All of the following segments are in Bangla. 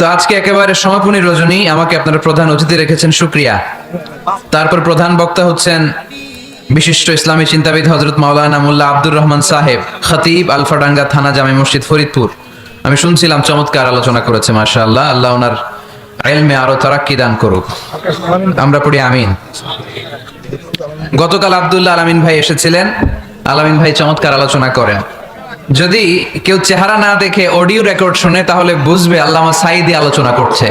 তো আজকে একেবারে সমাপনী রজনী, আমাকে আপনারা প্রধান অতিথি রেখেছেন, শুকরিয়া। তারপর প্রধান বক্তা হচ্ছেন বিশিষ্ট ইসলামী চিন্তাবিদ হযরত মাওলানা মোল্লা আব্দুর রহমান সাহেব, খতিব আলফাডাঙ্গা থানা জামে মসজিদ ফরিদপুর। আমি শুনছিলাম চমৎকার আলোচনা করেছে, মাশাআল্লাহ। আল্লাহ ওনার ইলমে আরো তারাক্কি দান করুক, আমরা পড়ি আমিন। গতকাল আব্দুল্লাহ আলামিন ভাই এসেছিলেন। আলামিন ভাই চমৎকার আলোচনা করেন। যদি কেউ চেহারা না দেখে অডিও রেকর্ড শুনে তাহলে বুঝবে আল্লামা সাঈদী আলোচনা করছে,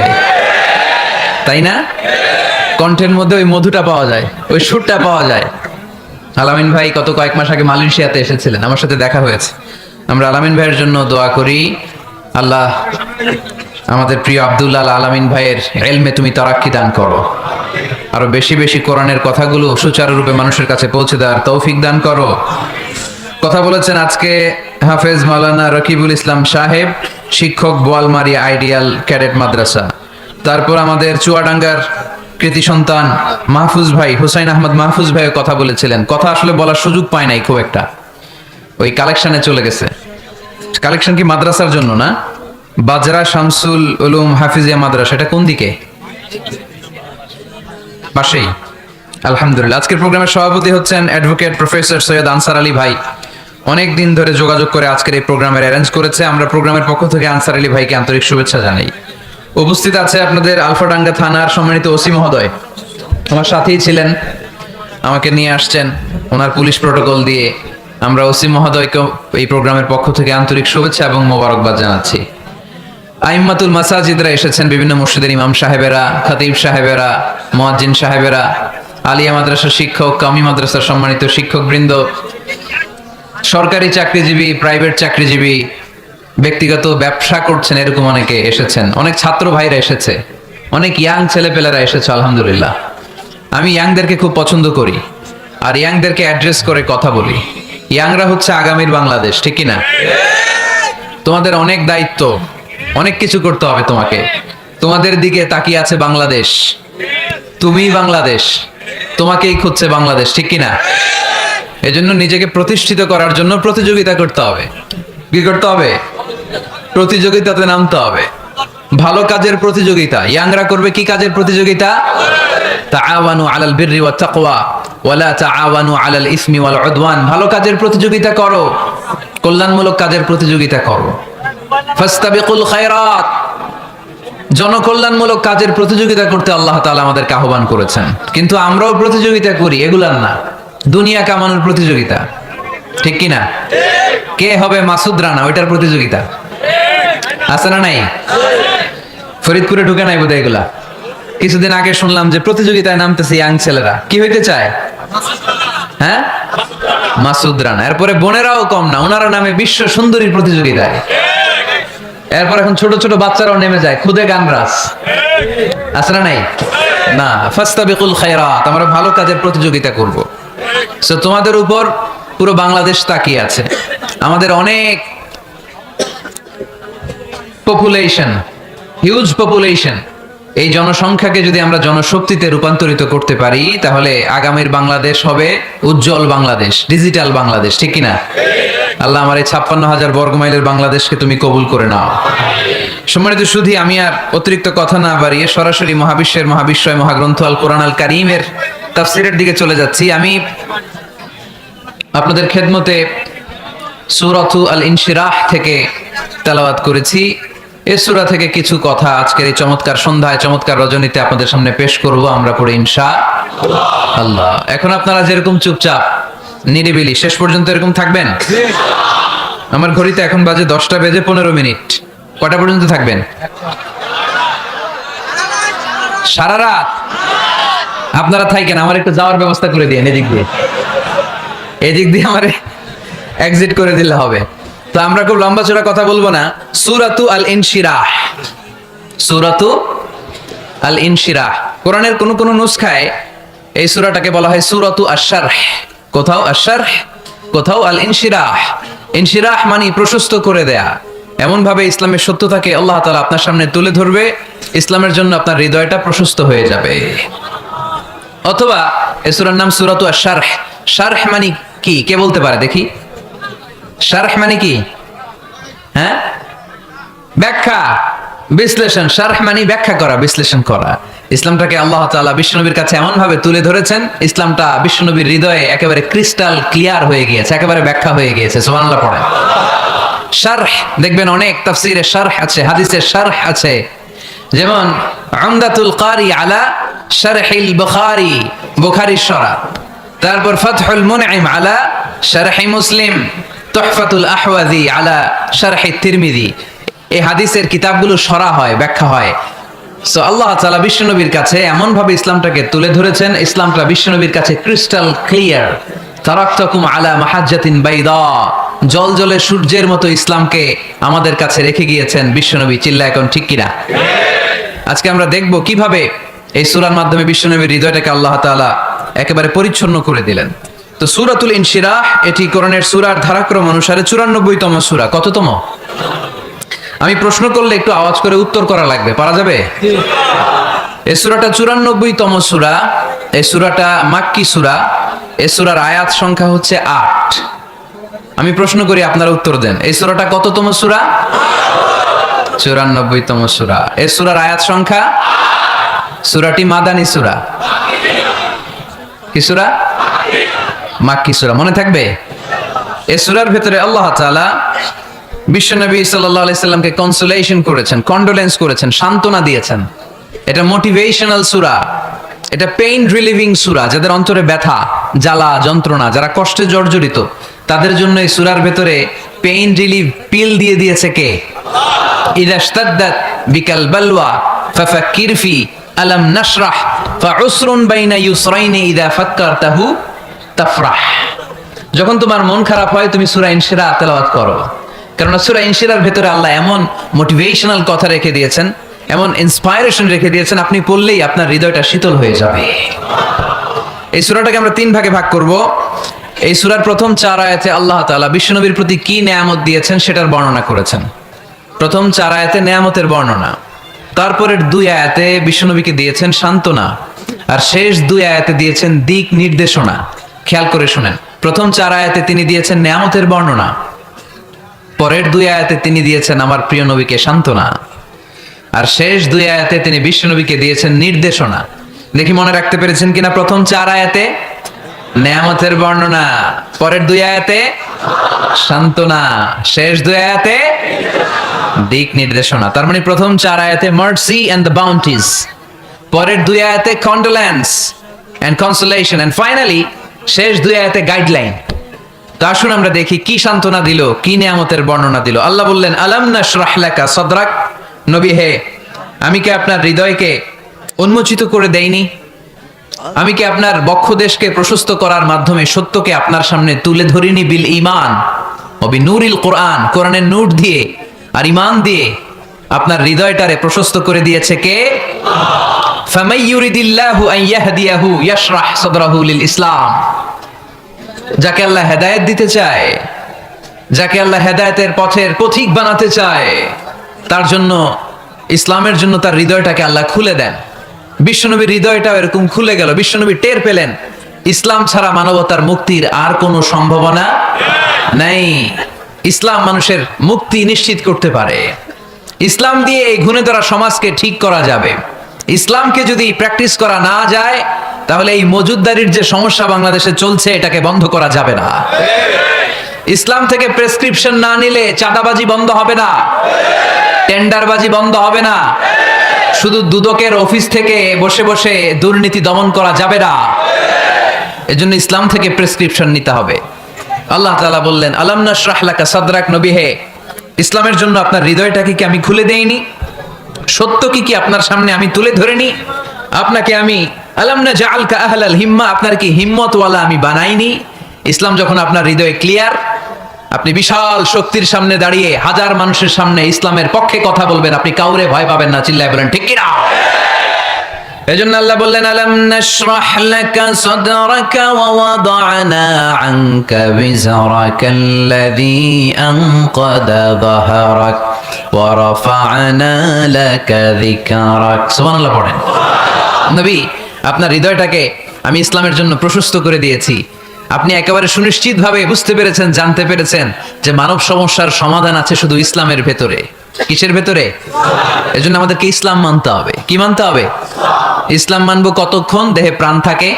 তাই না? কণ্ঠের মধ্যে ওই মধুটা পাওয়া যায়, ওই সুরটা পাওয়া যায়। আলামিন ভাই গত কয়েক মাস আগে মালয়েশিয়াতে এসেছিলেন, আমার সাথে দেখা হয়েছে। আমরা আলামিন ভাইয়ের জন্য দোয়া করি, আল্লাহ আমাদের প্রিয় আব্দুল্লাহ আলামিন ভাইয়ের ইলমে তুমি তারাক্কি দান করো, আরো বেশি বেশি কোরআনের কথাগুলো সুচারুরূপে মানুষের কাছে পৌঁছে দেওয়ার তৌফিক দান করো। কথা বলেছেন আজকে হাফেজ মাওলানা রকিবুল ইসলাম সাহেব, শিক্ষক, বোয়ালমারি আইডিয়াল ক্যাডেট মাদ্রাসা। তারপর আমাদের চুয়াডাঙ্গার কৃতি সন্তান মাহফুজ ভাই, হুসাইন আহমদ মাহফুজ ভাই কথা বলেছিলেন। কথা আসলে বলার সুযোগ পায় নাই খুব একটা, ওই কালেকশনে চলে গেছে। কালেকশন কি মাদ্রাসার জন্য না? বাজরা শামসুল উলুম হাফিজিয়া মাদ্রাসা, এটা কোন দিকে? পাশেই। আলহামদুলিল্লাহ। আজকের প্রোগ্রামের সভাপতি হচ্ছেন advocate professor Syed answer Ali ভাই। অনেক দিন ধরে যোগাযোগ করে আজকের এই প্রোগ্রামের অ্যারেঞ্জ করেছে। আমরা প্রোগ্রামের পক্ষ থেকে আনসার আলী ভাইকে আন্তরিক শুভেচ্ছা জানাই। উপস্থিত আছে আপনাদের আলফাডাঙ্গা থানার সম্মানিত ওসি মহোদয়, আমার সাথেই ছিলেন, আমাকে নিয়ে আসছেন ওনার পুলিশ প্রটোকল দিয়ে। আমরা ওসি মহোদয়কে এই প্রোগ্রামের পক্ষ থেকে আন্তরিক শুভেচ্ছা এবং মোবারকবাদ জানাচ্ছি। আইম্মাতুল মাসাজিদরা এসেছেন, বিভিন্ন মসজিদের ইমাম সাহেবেরা, খতিব সাহেবেরা, মুয়াজ্জিন সাহেবেরা, আলিয়া মাদ্রাসার শিক্ষক, কামি মাদ্রাসার সম্মানিত শিক্ষকবৃন্দ, সরকারি চাকরিজীবী, প্রাইভেট চাকরিজীবী, ব্যক্তিগত ব্যবসা করছেন এরকম অনেকে এসেছেন। অনেক ছাত্র ভাইরা এসেছে, অনেক ইয়াং ছেলেপেলেরা এসেছে, আলহামদুলিল্লাহ। আমি ইয়াংদেরকে খুব পছন্দ করি আর ইয়াংদেরকে অ্যাড্রেস করে কথা বলি। ইয়াংরা হচ্ছে আগামীর বাংলাদেশ, ঠিক কি না? তোমাদের অনেক দায়িত্ব, অনেক কিছু করতে হবে তোমাকে। তোমাদের দিকে তাকিয়ে আছে বাংলাদেশ, তুমি বাংলাদেশ, তোমাকেই খুঁজছে বাংলাদেশ, ঠিক কি না? এজন্য নিজেকে প্রতিষ্ঠিত করার জন্য প্রতিযোগিতা করতে হবে। কি করতে হবে? প্রতিযোগিতাতে নামতে হবে, ভালো কাজের প্রতিযোগিতা। ইয়াংরা করবে কি কাজের প্রতিযোগিতা? তাআওয়ানু আলাল বিররি ওয়াত তাকওয়া ওয়ালা তাআওয়ানু আলাল ইসমি ওয়াল উদওয়ান। ভালো কাজের প্রতিযোগিতা করো, কল্যাণমূলক কাজের প্রতিযোগিতা করো। ফাস্তাবিকুল খায়রাত, জনকল্যাণমূলক কাজের প্রতিযোগিতা করতে আল্লাহ তাআলা আমাদেরকে আহ্বান করেছেন। কিন্তু আমরাও প্রতিযোগিতা করি এগুলার না, দুনিয়া কামানোর প্রতিযোগিতা, ঠিক কি না? কে হবে মাসুদ রানা, ওইটার প্রতিযোগিতা আছে না নাই? ফরিদপুরে ঢুকে নাই বোধহয় এগুলা। কিছুদিন আগে শুনলাম যে প্রতিযোগিতায় নামতেছে ইয়াং ছেলেরা, কি হইতে চায়? হ্যাঁ, মাসুদ রানা। এরপরে বোনেরাও কম না, ওনারা নামে বিশ্ব সুন্দরীর প্রতিযোগিতায়। এরপর এখন ছোট ছোট বাচ্চারাও নেমে যায় খুদে গানরাস, আছে না নাই? না, ফাস্তাবিকুল খায়রাত, আমরা ভালো কাজের প্রতিযোগিতা করব। সো তোমাদের উপর পুরো বাংলাদেশ তাকিয়ে আছে। আমাদের অনেক পপুলেশন, হিউজ পপুলেশন। এই জনসংখ্যাকে যদি আমরা জনশক্তিতে রূপান্তরিত করতে পারি তাহলে আগামীর বাংলাদেশ হবে উজ্জ্বল বাংলাদেশ, ডিজিটাল বাংলাদেশ, ঠিক কিনা? আল্লাহ আমার এই 56,000 বর্গমাইলের বাংলাদেশকে তুমি কবুল করে নাও। সম্মানিত সুধী, আমি আর অতিরিক্ত কথা না বাড়িয়ে সরাসরি মহাবিশ্বের মহাবিশ্বয় মহাগ্রন্থ আল কোরআন আল কারীমের তাফসীরের দিকে চলে যাচ্ছি। আমি আপনাদের খেদমতে সূরাতু আল ইনশিরাহ থেকে তেলাওয়াত করেছি। এই সূরা থেকে কিছু কথা আজকের এই চমৎকার সন্ধ্যায়, চমৎকার রজনীতে আপনাদের সামনে পেশ করব, আমরা পড়ে ইনশাআল্লাহ। এখন আপনারা যেরকম চুপচাপ নিরিবিলি শেষ পর্যন্ত এরকম থাকবেন। আমার ঘড়িতে এখন বাজে 10টা বেজে 15 মিনিট। কটা পর্যন্ত থাকবেন? সারা রাত? আপনারা থাকেন, আমার একটু যাওয়ার ব্যবস্থা করে দিন এদিক দিয়ে আমার এক্সিট করে দিলে হবে। তো আমরা খুব লম্বা চড়া কথা বলবো না। সূরাতু আল ইনশিরাহ, সূরাতু আল ইনশিরাহ। কোরআনের কোন কোন নুসখায় এই সূরাটাকে বলা হয় সূরাতু আশ-শারহ, কোথাও আশ-শারহ, কোথাও আল ইনশিরাহ। ইনশিরাহ মানে প্রশস্ত করে দেয়া। এমন ভাবে ইসলামের সত্যতাকে আল্লাহ তাআলা আপনার সামনে তুলে ধরবে, ইসলামের জন্য আপনার হৃদয়টা প্রশস্ত হয়ে যাবে। অথবা এই সূরার নাম সূরাতু আশ-শারহ। শারহ মানে কি, কে বলতে পারে দেখি? শারহ মানে কি? হ্যাঁ, ব্যাখ্যা। বিশ্লেষণ, শারহ মানে ব্যাখ্যা করা, বিশ্লেষণ করা। ইসলামটাকে আল্লাহ তাআলা বিশ্বনবীর কাছে এমন ভাবে তুলে ধরেছেন, ইসলামটা বিশ্বনবীর হৃদয়ে একেবারে ক্রিস্টাল ক্লিয়ার হয়ে গিয়েছে, একেবারে ব্যাখ্যা হয়ে গিয়েছে। সুবহানাল্লাহ পড়েন। শারহ দেখবেন অনেক তাফসীরে শারহ আছে, হাদিসের শারহ আছে, যেমন উমদাতুল কারি আলা শারহিল বুখারী, বুখারীর শরহ। তারপর ফাতহুল মুনঈম আলা শারহি মুসলিম, তুহফাতুল আহওয়াযী আলা শারহি তিরমিযী। এই হাদিসের কিতাবগুলো শরহ হয়, ব্যাখ্যা হয়। সো আল্লাহ তাআলা বিশ্বনবীর কাছে এমন ভাবে ইসলামটাকে তুলে ধরেছেন, ইসলামটা বিশ্বনবীর কাছে ক্রিস্টাল ক্লিয়ার। তারাকতুকুম আলা মাহাজ্জাতিন বাইদা, জলজলে সূর্যের মতো ইসলামকে আমাদের কাছে রেখে গিয়েছেন বিশ্বনবী। চিল্লা এখন ঠিক কিনা? আজকে আমরা দেখব কিভাবে এই সূরার মাধ্যমে বিশ্বনবীর হৃদয়টাকে আল্লাহ তাআলা একেবারে পরিচ্ছন্ন করে দিলেন। তো সূরাতুল ইনশিরাহ এটি কোরআনের সূরার ধারাক্রম অনুসারে 94তম সূরা। কততম? আমি প্রশ্ন করলে একটু আওয়াজ করে উত্তর করা লাগবে, পারা যাবে? এই সূরাটা 94তম সূরা। এই সূরাটা মাক্কি সূরা। এই সূরার আয়াত সংখ্যা হচ্ছে 8। আমি প্রশ্ন করি, আপনারা উত্তর দেন। এই সূরাটা কততম সূরা? 94তম সূরা। এই সূরার আয়াত সংখ্যা? সূরাটি মাদানী সূরা। কি সূরা? মাক্কি সূরা। মনে থাকবে? এই সূরার ভেতরে আল্লাহ তাআলা বিশ্বনবী সাল্লাল্লাহু আলাইহি সাল্লামকে কনসোলেশন করেছেন, কন্ডোলেন্স করেছেন, সান্ত্বনা দিয়েছেন। এটা মোটিভেশনাল সূরা, এটা পেইন রিলিভিং সূরা। যাদের অন্তরে ব্যথা, জ্বালা, যন্ত্রণা, যারা কষ্টে জর্জরিত, তাদের জন্য এই সূরার ভেতরে পেইন রিলিভ পিল দিয়ে দিয়েছে কে? ইযা ইশতাদ্দাত বিকাল বালওয়া ফাফাক্কির ফি আলাম নাশরাহ ফাউসরুন বাইনা ইউসরাইনি ইযা ফাক্কারতাহু তাফরাহ। যখন তোমার মন খারাপ হয়, তুমি সূরা ইনশিরাহ তেলাওয়াত করো। কারণ সূরা ইনশিরাহর ভেতরে আল্লাহ এমন মোটিভেশনাল কথা রেখে দিয়েছেন, এমন ইন্সপায়ারেশন রেখে দিয়েছেন, আপনি পড়লেই আপনার হৃদয়টা শীতল হয়ে যাবে। এই সূরাটাকে আমরা 3 ভাগে ভাগ করব। এই সূরার প্রথম 4 আয়াতে আল্লাহ তাআলা বিশ্বনবীর প্রতি কি নেয়ামত দিয়েছেন সেটার বর্ণনা করেছেন। প্রথম 4 আয়াতে নেয়ামতের বর্ণনা, তারপরের 2 আয়াতে বিশ্বনবীকে দিয়েছেন সান্ত্বনা, আর শেষ 2 আয়াতে দিয়েছেন দিক নির্দেশনা। খেয়াল করে শুনেন, প্রথম 4 আয়াতে তিনি দিয়েছেন নেয়ামতের বর্ণনা, পরের 2 আয়াতে তিনি দিয়েছেন আমার প্রিয় নবীকে সান্ত্বনা, আর শেষ 2 আয়াতে তিনি বিশ্বনবীকে দিয়েছেন নির্দেশনা। দেখি মনে রাখতে পেরেছেন কিনা? প্রথম 4 আয়াতে নেয়ামতের বর্ণনা, পরের 2 আয়াতে সান্ত্বনা, শেষ 2 আয়াতে দিক নির্দেশনা। তার মানে প্রথম 4 আয়াতে মার্সি এন্ড দ্য বাউন্টিজ, পরের 2 আয়াতে condolence and consolation, and finally শেষ 2 আয়াতে গাইডলাইন। তো আসুন আমরা দেখি কি সান্ত্বনা দিল, কি নেয়ামতের বর্ণনা দিল। আল্লাহ বললেন, আলাম নাশরাহ লাকা সাদরাক, নবী হে, আমি কি আপনার হৃদয়কে উন্মোচিত করে দেইনি? আমি কি আপনার বক্ষদেশকে প্রশস্ত করার মাধ্যমে সত্যকে আপনার সামনে তুলে ধরিনি? বিল ঈমান ও বিনূরিল কোরআন, কোরআনের নূর দিয়ে আর ঈমান দিয়ে আপনার হৃদয়টারে প্রশস্ত করে দিয়েছে কে? ফামাই ইউরিদিল্লাহু আন ইয়াহদিয়াহু ইয়াশরাহ সাদরাহু লিল ইসলাম। যাকে আল্লাহ হেদায়েত দিতে চায়, যাকে আল্লাহ হেদায়েতের পথের পথিক বানাতে চায়, তার জন্য, ইসলামের জন্য তার হৃদয়টাকে আল্লাহ খুলে দেন। বিশ্বনবীর হৃদয়টাও এরকম খুলে গেল। বিশ্বনবী টের পেলেন ইসলাম ছাড়া মানবতার মুক্তির আর কোনো সম্ভাবনা নাই। ইসলাম মানুষের মুক্তি নিশ্চিত করতে পারে। ইসলাম দিয়ে এই ঘুণে ধরা সমাজকে ঠিক করা যাবে। ইসলামকে যদি প্র্যাকটিস করা না যায়, তাহলে এই মজুদদারির যে সমস্যা বাংলাদেশে চলছে, এটাকে বন্ধ করা যাবে না। ইসলাম থেকে প্রেসক্রিপশন না নিলে চাঁদাবাজি বন্ধ হবে না, টেন্ডারবাজি বন্ধ হবে না, শুধু দুদকের অফিস থেকে বসে বসে দুর্নীতি দমন করা যাবে না। এজন্য ইসলাম থেকে প্রেসক্রিপশন নিতে হবে। আল্লাহ তাআলা বললেন, আলাম নাশরাহ লাকা সাদরাক, নবী হে, ইসলামের জন্য আপনার হৃদয়টাকে কি আমি খুলে দেইনি? সত্য কি আপনার সামনে আমি তুলে ধরিনি? আপনাকে আমি আলাম নাজআলকা আহলাল হিম্মা, আপনার কি হিম্মতওয়ালা আমি বানাইনি? ইসলাম যখন আপনার হৃদয়ে ক্লিয়ার, আপনি বিশাল শক্তির সামনে দাঁড়িয়ে হাজার মানুষের সামনে ইসলামের পক্ষে কথা বলবেন, আপনি কাউরে ভয় পাবেন না। চিল্লায় বলেন ঠিক কিনা? এজন্য আল্লাহ বললেন, আলাম নাশরাহ লাকা সাদরাকা ওয়া ওয়াদা'না আনকা বিজরাকাল্লাযী আনকাদা যাহরাক ওয়া রাফা'না লাকা যিকরাক। সুবহানাল্লাহ পড়েন। নবী, আপনার হৃদয়টাকে আমি ইসলামের জন্য প্রশস্ত করে দিয়েছি। আপনি একেবারে সুনিশ্চিতভাবে বুঝতে পেরেছেন, জানতে পেরেছেন যে মানব সমস্যার সমাধান আছে শুধু ইসলামের ভেতরে। কিসের ভেতরে? এজন্য আমাদেরকে ইসলাম মানতে হবে। কি মানতে হবে? ইসলাম মানবো কতক্ষণ দেহে প্রাণ থাকে?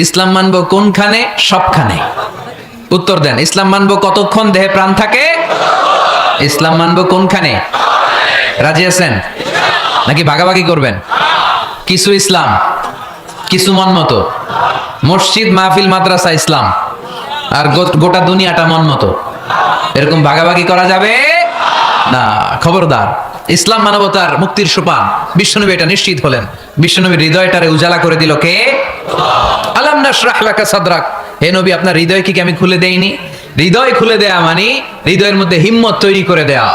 ইসলাম মানবো কোনখানে? সবখানে। উত্তর দেন, ইসলাম মানবো কতক্ষণ দেহে প্রাণ থাকে? ইসলাম মানবো কোনখানে? রাজি আছেন নাকি ভাগাভাগি করবেন? কিছু ইসলাম, কিছু মন মতো। মসজিদ, মাহফিল, মাদ্রাসা ইসলাম, আর গোটা দুনিয়াটা মন মতো। এরকম ভাগাভাগি করা যাবে না, খবরদার। ইসলাম মানবতার মুক্তির সোপান। বিশ্বনবী এটা নিশ্চিত হলেন। বিশ্বনবীর হৃদয়টারে উজালা করে দিল কে? আলাম নাশরাহ লাকা সাদরাক। হে নবী, আপনার হৃদয় কি আমি খুলে দেইনি? হৃদয় খুলে দেয়া মানে হৃদয়ের মধ্যে হিম্মত তৈরি করে দেয়া।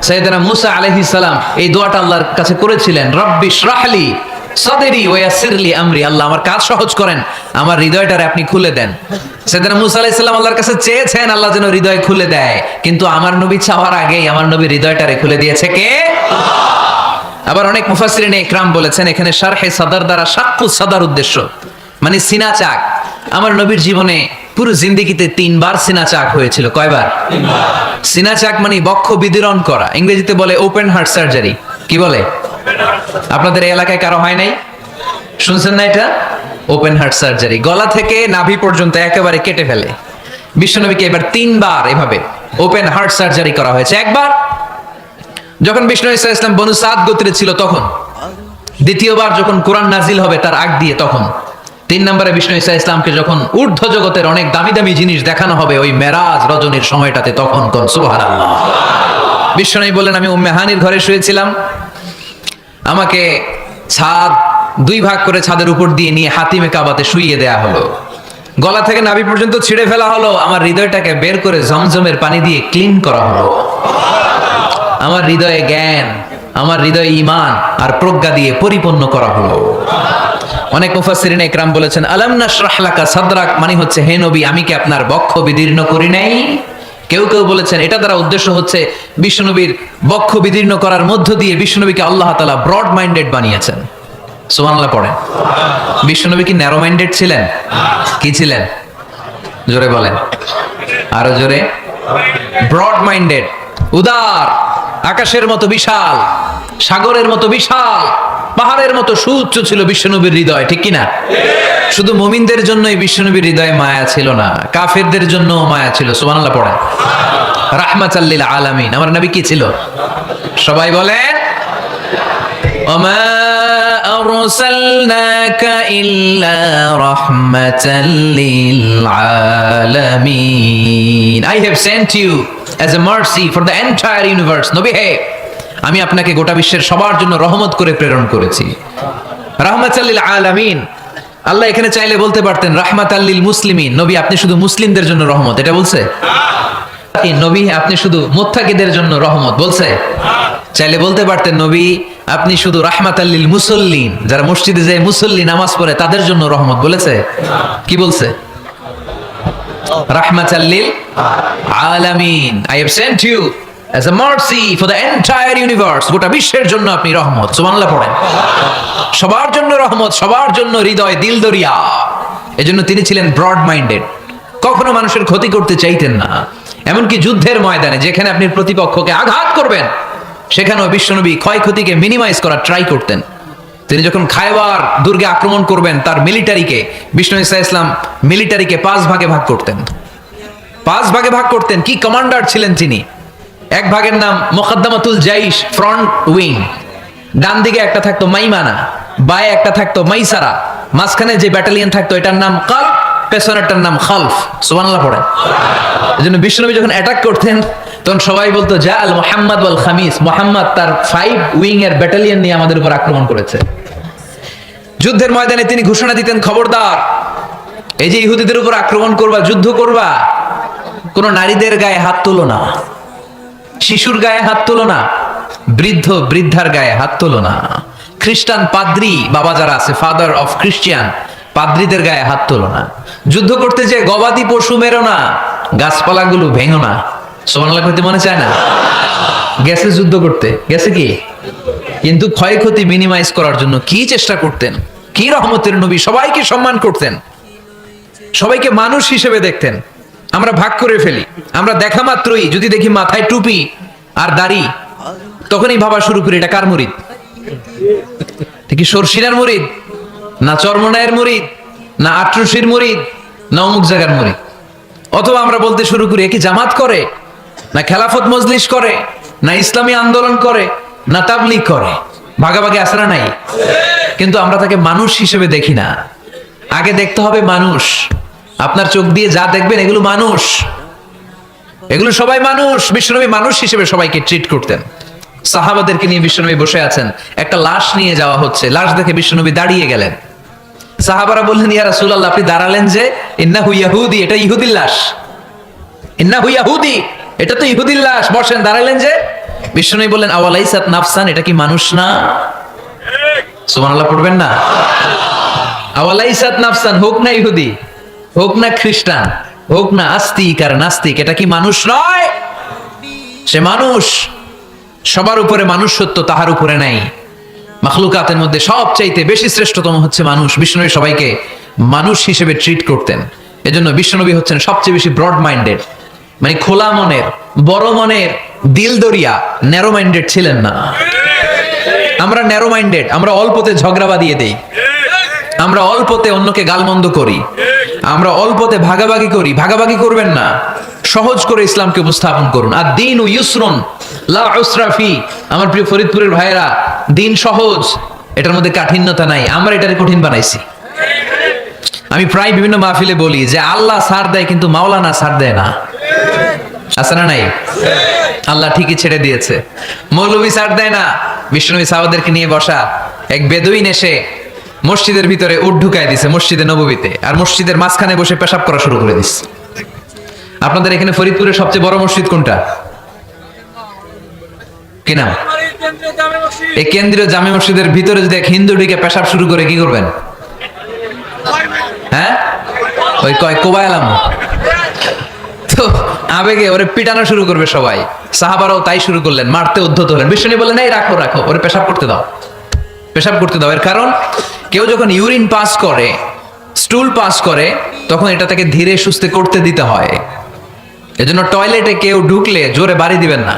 সাইয়েদনা মুসা আলাইহিস সালাম এই দোয়াটা আল্লাহর কাছে করেছিলেন, রব্বি ইশরাহলি সাদরি ওয়া ইয়াসসিরলি আমরি। আল্লাহ আমার কাজ সহজ করেন, আমার হৃদয়টারে আপনি খুলে দেন। সাইয়েদনা মুসা আলাইহিস সালাম আল্লাহর কাছে চেয়েছেন আল্লাহ যেন হৃদয় খুলে দেয়, কিন্তু আমার নবী চাওয়ার আগেই আমার নবী হৃদয়টারে খুলে দিয়েছে কে? আবার অনেক মুফাসসিরিনে ইকরাম বলেছেন এখানে শারহে সাদর দ্বারা শাক্কু সাদর উদ্দেশ্য, মানে সিনা চাক। আমার নবীর জীবনে পুরো জিন্দেগিতে 3 বার সিনা চাক হয়েছিল। কয়বার? 3 বার। সিনা চাক মানে বক্ষ বিদীর্ণ করা, ইংরেজিতে বলে ওপেন হার্ট সার্জারি। কি বলে? আপনাদের এই এলাকায় কারো হয় নাই? শুনছেন না এটা? ওপেন হার্ট সার্জারি, গলা থেকে নাভি পর্যন্ত একেবারে কেটে ফেলে। বিশ্বনবীকে এবার 3 বার এভাবে ওপেন হার্ট সার্জারি করা হয়েছে। একবার যখন বিষ্ণু ঈসা ইসলাম বনু সাদ গোত্রে ছিল তখন, দ্বিতীয়বার যখন কোরআন নাজিল হবে তার আগ দিয়ে তখন, 3 নম্বরে বিষ্ণু ঈসা ইসলামকে যখন ঊর্ধ্ব জগতের অনেক দামি দামি জিনিস দেখানো হবে ওই মেরাজ রজনীর সময়টাতে, তখন কোন সুবহানাল্লাহ। বিশ্বনবী বললেন, আমি উম্মে হানির ঘরে শুয়েছিলাম, আমাকে ছাদ 2 ভাগ করে ছাদের উপর দিয়ে নিয়ে হাতিমে কাবাতে শুইয়ে দেয়া হলো, গলা থেকে নাভি পর্যন্ত ছিঁড়ে ফেলা হলো, আমার হৃদয়টাকে বের করে জমজমের পানি দিয়ে ক্লিন করা হলো, আমার হৃদয়ে জ্ঞান, আমার হৃদয়ে ঈমান আর প্রজ্ঞা দিয়ে পরিপূর্ণ করা হলো। অনেক মুফাসসিরিনে ইকরাম বলেছেন আলাম নাশরাহ লাকা সাদরাক মানে হচ্ছে, হে নবী আমি কি আপনার বক্ষ বিদীর্ণ করি নাই? কেউ কেউ বলেছেন এটা দ্বারা উদ্দেশ্য হচ্ছে বিশ্বনবীর বক্ষ বিদীর্ণ করার মধ্য দিয়ে বিশ্বনবীকে আল্লাহ তাআলা ব্রড মাইন্ডেড বানিয়েছেন। সুবহানাল্লাহ পড়েন। বিশ্বনবী কি ন্যারো মাইন্ডেড ছিলেন? কি ছিলেন? জোরে বলেন, আরো জোরে। ব্রড মাইন্ডেড, উদার, আকাশের মতো বিশাল, সাগরের মতো বিশাল, পাহাড়ের মতো সুউচ্চ ছিল বিশ্বনবীর হৃদয়, ঠিক কিনা? শুধু মুমিনদের জন্যই বিশ্বনবীর হৃদয়ে মায়া ছিল না, কাফেরদের জন্য মায়া ছিল। সুবহানাল্লাহ পড়েন। রাহমাতাল লিল আলামিন। আমার নবী কি ছিল? সবাই বলেন, ওমা আরসালনাকা ইল্লা রাহমাতাল লিল আলামিন। I have sent you as a mercy for the entire universe. নবী হে, আমি আপনাকে গোটা বিশ্বের সবার জন্য রহমত করে প্রেরণ করেছি। রাহমাতাল লিল আলামিন। আল্লাহ এখানে চাইলে বলতে পারতেন রাহমাতাল লিল মুসলিমিন, নবী আপনি শুধু মুসলিমদের জন্য রহমত, এটা বলছে? নবী আপনি শুধু মুত্তাকিদের জন্য রহমত, বলছে? চাইলে বলতে পারতেন নবী আপনি শুধু রাহমাতাল লিল মুসাল্লিন, যারা মসজিদে যায় মুসল্লি নামাজ পড়ে তাদের জন্য রহমত, বলেছে? কি বলছে? রাহমাতাল লিল আলামিন। I have sent you as a mercy for the entire universe. গোটা বিশ্বের জন্য আপনি রহমত। সুবহানাল্লাহ পড়েন। সবার জন্য রহমত, সবার জন্য হৃদয় দিল দরিয়া। এজন্য তিনি ছিলেন ব্রড মাইন্ডেড, কখনো মানুষের ক্ষতি করতে চাইতেন না। এমনকি যুদ্ধের ময়দানে যেখানে আপনি প্রতিপক্ষকে আঘাত করবেন সেখানেও বিশ্বনবী ক্ষয়ক্ষতিকে মিনিমাইজ করার ট্রাই করতেন। তিনি যখন খায়বার দুর্গে আক্রমণ করবেন তার মিলিটারিকে, বিষ্ণু ঈসা ইসলাম মিলিটারিকে 5 ভাগে ভাগ করতেন। 5 ভাগে ভাগ করতেন। কি কমান্ডার ছিলেন তিনি! এক ভাগের নাম মুকদ্দামাতুল জাইশ, ফ্রন্ট উইং। ডান দিকে একটা থাকতো মাইমানা, বায়ে একটা থাকতো মাইসারা, মাঝখানে যে ব্যাটালিয়ন থাকতো এটার নাম কালব, পেছনেরটার নাম খালফ। সুবহানাল্লাহ পড়ে। এজন্য বিশ্বনবী যখন অ্যাটাক করতেন তখন সবাই বলতো যা আল মুহাম্মদ ওয়াল খামিস, মুহাম্মদ তার 5 উইং এর ব্যাটালিয়ন নিয়ে আমাদের উপর আক্রমণ করেছে। যুদ্ধের ময়দানে তিনি ঘোষণা দিতেন, খবরদার এই যে ইহুদিদের উপর আক্রমণ করবা, যুদ্ধ করবা, কোন নারীদের গায়ে হাত তুলো না, শিশুর গায়ে হাত তুলো না, বৃদ্ধ বৃদ্ধার গায়ে হাত তুলো না, খ্রিস্টান পাদ্রী বাবা যারা আছে, ফাদার অফ খ্রিস্টিয়ান, পাদ্রীদের গায়ে হাত তুলো না, যুদ্ধ করতে যে গবাদি পশু মেরো না, গাছপালাগুলো ভেঙো না। সুবহানাল্লাহ কইতে মনে চায় না? গেছে যুদ্ধ করতে, গেছে কি, কিন্তু ক্ষয়ক্ষতি মিনিমাইজ করার জন্য কি চেষ্টা করতেন! কি রহমতের নবী! সবাইকে সম্মান করতেন, সবাইকে মানুষ হিসেবে দেখতেন। আমরা ভাগ করে ফেলি, আমরা দেখা মাত্রই যদি দেখি মাথায় টুপি আর দাড়ি, তখনই ভাবা শুরু করি এটা কার মুরিদ, কি সরসিনার মুরিদ, না চরমনায়ের মুরিদ, না আটরশির মুরিদ, না অমুক জায়গার মুরিদ। অথবা আমরা বলতে শুরু করি কি জামাত করে, না খেলাফত মজলিস করে, না ইসলামী আন্দোলন করে, না তাবলীগ করে। ভাগাভাগি আসরা নাই, কিন্তু আমরা তাকে মানুষ হিসেবে দেখি না। আগে দেখতে হবে মানুষ। আপনার চোখ দিয়ে যা দেখবেন এগুলো মানুষ, এগুলো সবাই মানুষ। বিশ্বনবী মানুষ হিসেবে সবাইকে ট্রিট করতেন। সাহাবাদেরকে নিয়ে বিশ্বনবী বসে আছেন, একটা লাশ নিয়ে যাওয়া হচ্ছে, লাশ দেখে বিশ্বনবী দাঁড়িয়ে গেলেন। সাহাবারা বললেন, ইয়া রাসূলুল্লাহ, আপনি দাঁড়ালেন যে? ইন্নাহু ইয়াহুদি, এটা ইহুদির লাশ। ইন্নাহু ইয়াহুদি, এটা তো ইহুদির লাশ, বসেন, দাঁড়ালেন যে? বিশ্বনবী বললেন, আওয়ালাইসাত নাফসান, এটা কি মানুষ না? সুবহানাল্লাহ পড়বেন না? আওয়ালাইসাত নাফসান, হোক না ইহুদি, হোক না খ্রিস্টান, হোক না আস্তিক আর নাস্তিক, এটা কি মানুষ নয়? সে মানুষ। সবার উপরে মানুষ সত্য, তাহার উপরে নাই। মাখলুকাতের মধ্যে সবচাইতে বেশি শ্রেষ্ঠতম হচ্ছে মানুষ। বিশ্বনবী সবাইকে মানুষ হিসেবে ট্রিট করতেন। এজন্য বিশ্বনবী হচ্ছেন সবচেয়ে বেশি ব্রড মাইন্ডেড, মানে খোলা মনের, বড় মনের, দিল দরিয়া, ন্যারো মাইন্ডেড ছিলেন না। আমরা ন্যারো মাইন্ডেড, আমরা অল্পতে ঝগড়া বাঁধিয়ে দেই, আমরা অল্পতে অন্যকে গালমন্দ করি, আমরা অল্পতে ভাগাভাগি করি। ভাগাভাগি করবেন না, সহজ করে ইসলামকে উপস্থাপন করুন। আর দিন ও ইউসরুন লা উসরা ফি। আমার প্রিয় ফরিদপুরের ভাইরা, দিন সহজ, এটার মধ্যে কাঠিন্যতা নাই। আমরা এটারে কঠিন বানাইছি। আমি প্রায় বিভিন্ন মাহফিলে বলি যে আল্লাহ ছাড় দেয়, কিন্তু মাওলানা ছাড় দেয় না। আছে না নাই? আল্লাহ ঠিকই ছেড়ে দিয়েছে, মৌলভী ছাড় দেয় না। বিশ্বনবী সাহাবাদেরকে নিয়ে বসা, এক বেদুইন এসে মসজিদের ভিতরে উট ঢুকায় দিছে, মসজিদে নববীতে, আর মসজিদের মাঝখানে বসে পেশাব করা শুরু করে দিচ্ছে। আপনাদের এখানে ফরিদপুরের সবচেয়ে বড় মসজিদ কোনটা? কি নাম? এই কেন্দ্রীয় জামে মসজিদের ভিতরে যদি এক হিন্দু ঢুকে পেশাব শুরু করে, কি করবেন? হ্যাঁ, ওই কয় কোবায়ালাম, তো আবেগে ওরে পিটানো শুরু করবে সবাই। সাহাবারাও তাই শুরু করলেন, মারতে উদ্ধত হলেন। বিশ্বনবী বললেন, এই রাখো রাখো, ওরে পেশাব করতে দাও, পেশাব করতে দাও। এর কারণ, কেউ যখন ইউরিন পাস করে, স্টুল পাস করে, তখন এটা তাকে ধীরে সুস্থে করতে দিতে হয়। এজন্য টয়লেটে কেউ ঢুকলে জোরে বাড়ি দিবেন না।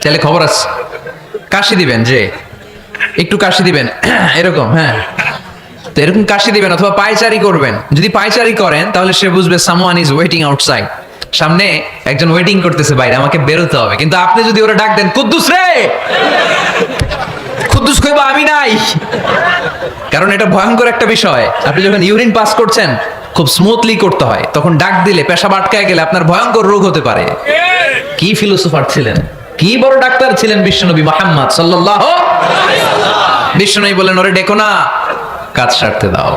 চাইলে খবর আছে, কাশি দিবেন, যে একটু কাশি দিবেন এরকম, হ্যাঁ, তো এরকম কাশি দিবেন। অথবা পায়চারি করবেন। যদি পায়চারি করেন তাহলে সে বুঝবে সামওয়ান ইজ ওয়েটিং আউটসাইড, সামনে একজন ওয়েটিং করতেছে বাইরে, আমাকে বেরোতে হবে। কিন্তু আপনি যদি ওরা ডাক দেন, কুদ্দুস রে, কুদ্দুস কইবা আমি নাই, কারণ এটা ভয়ঙ্কর একটা বিষয়। আপনি যখন ইউরিন পাস করছেন, খুব স্মুথলি করতে হয়, তখন ডাক দিলে পেশাব আটকায় গেলে আপনার ভয়ঙ্কর রোগ হতে পারে। কি ফিলোসোফার ছিলেন, কি বড় ডাক্তার ছিলেন বিশ্বনবী মুহাম্মদ সাল্লাল্লাহু আলাইহি ওয়াসাল্লাম। বিশ্বনবী বলেন, ওরে ডেকো না, কাজ সারতে দাও।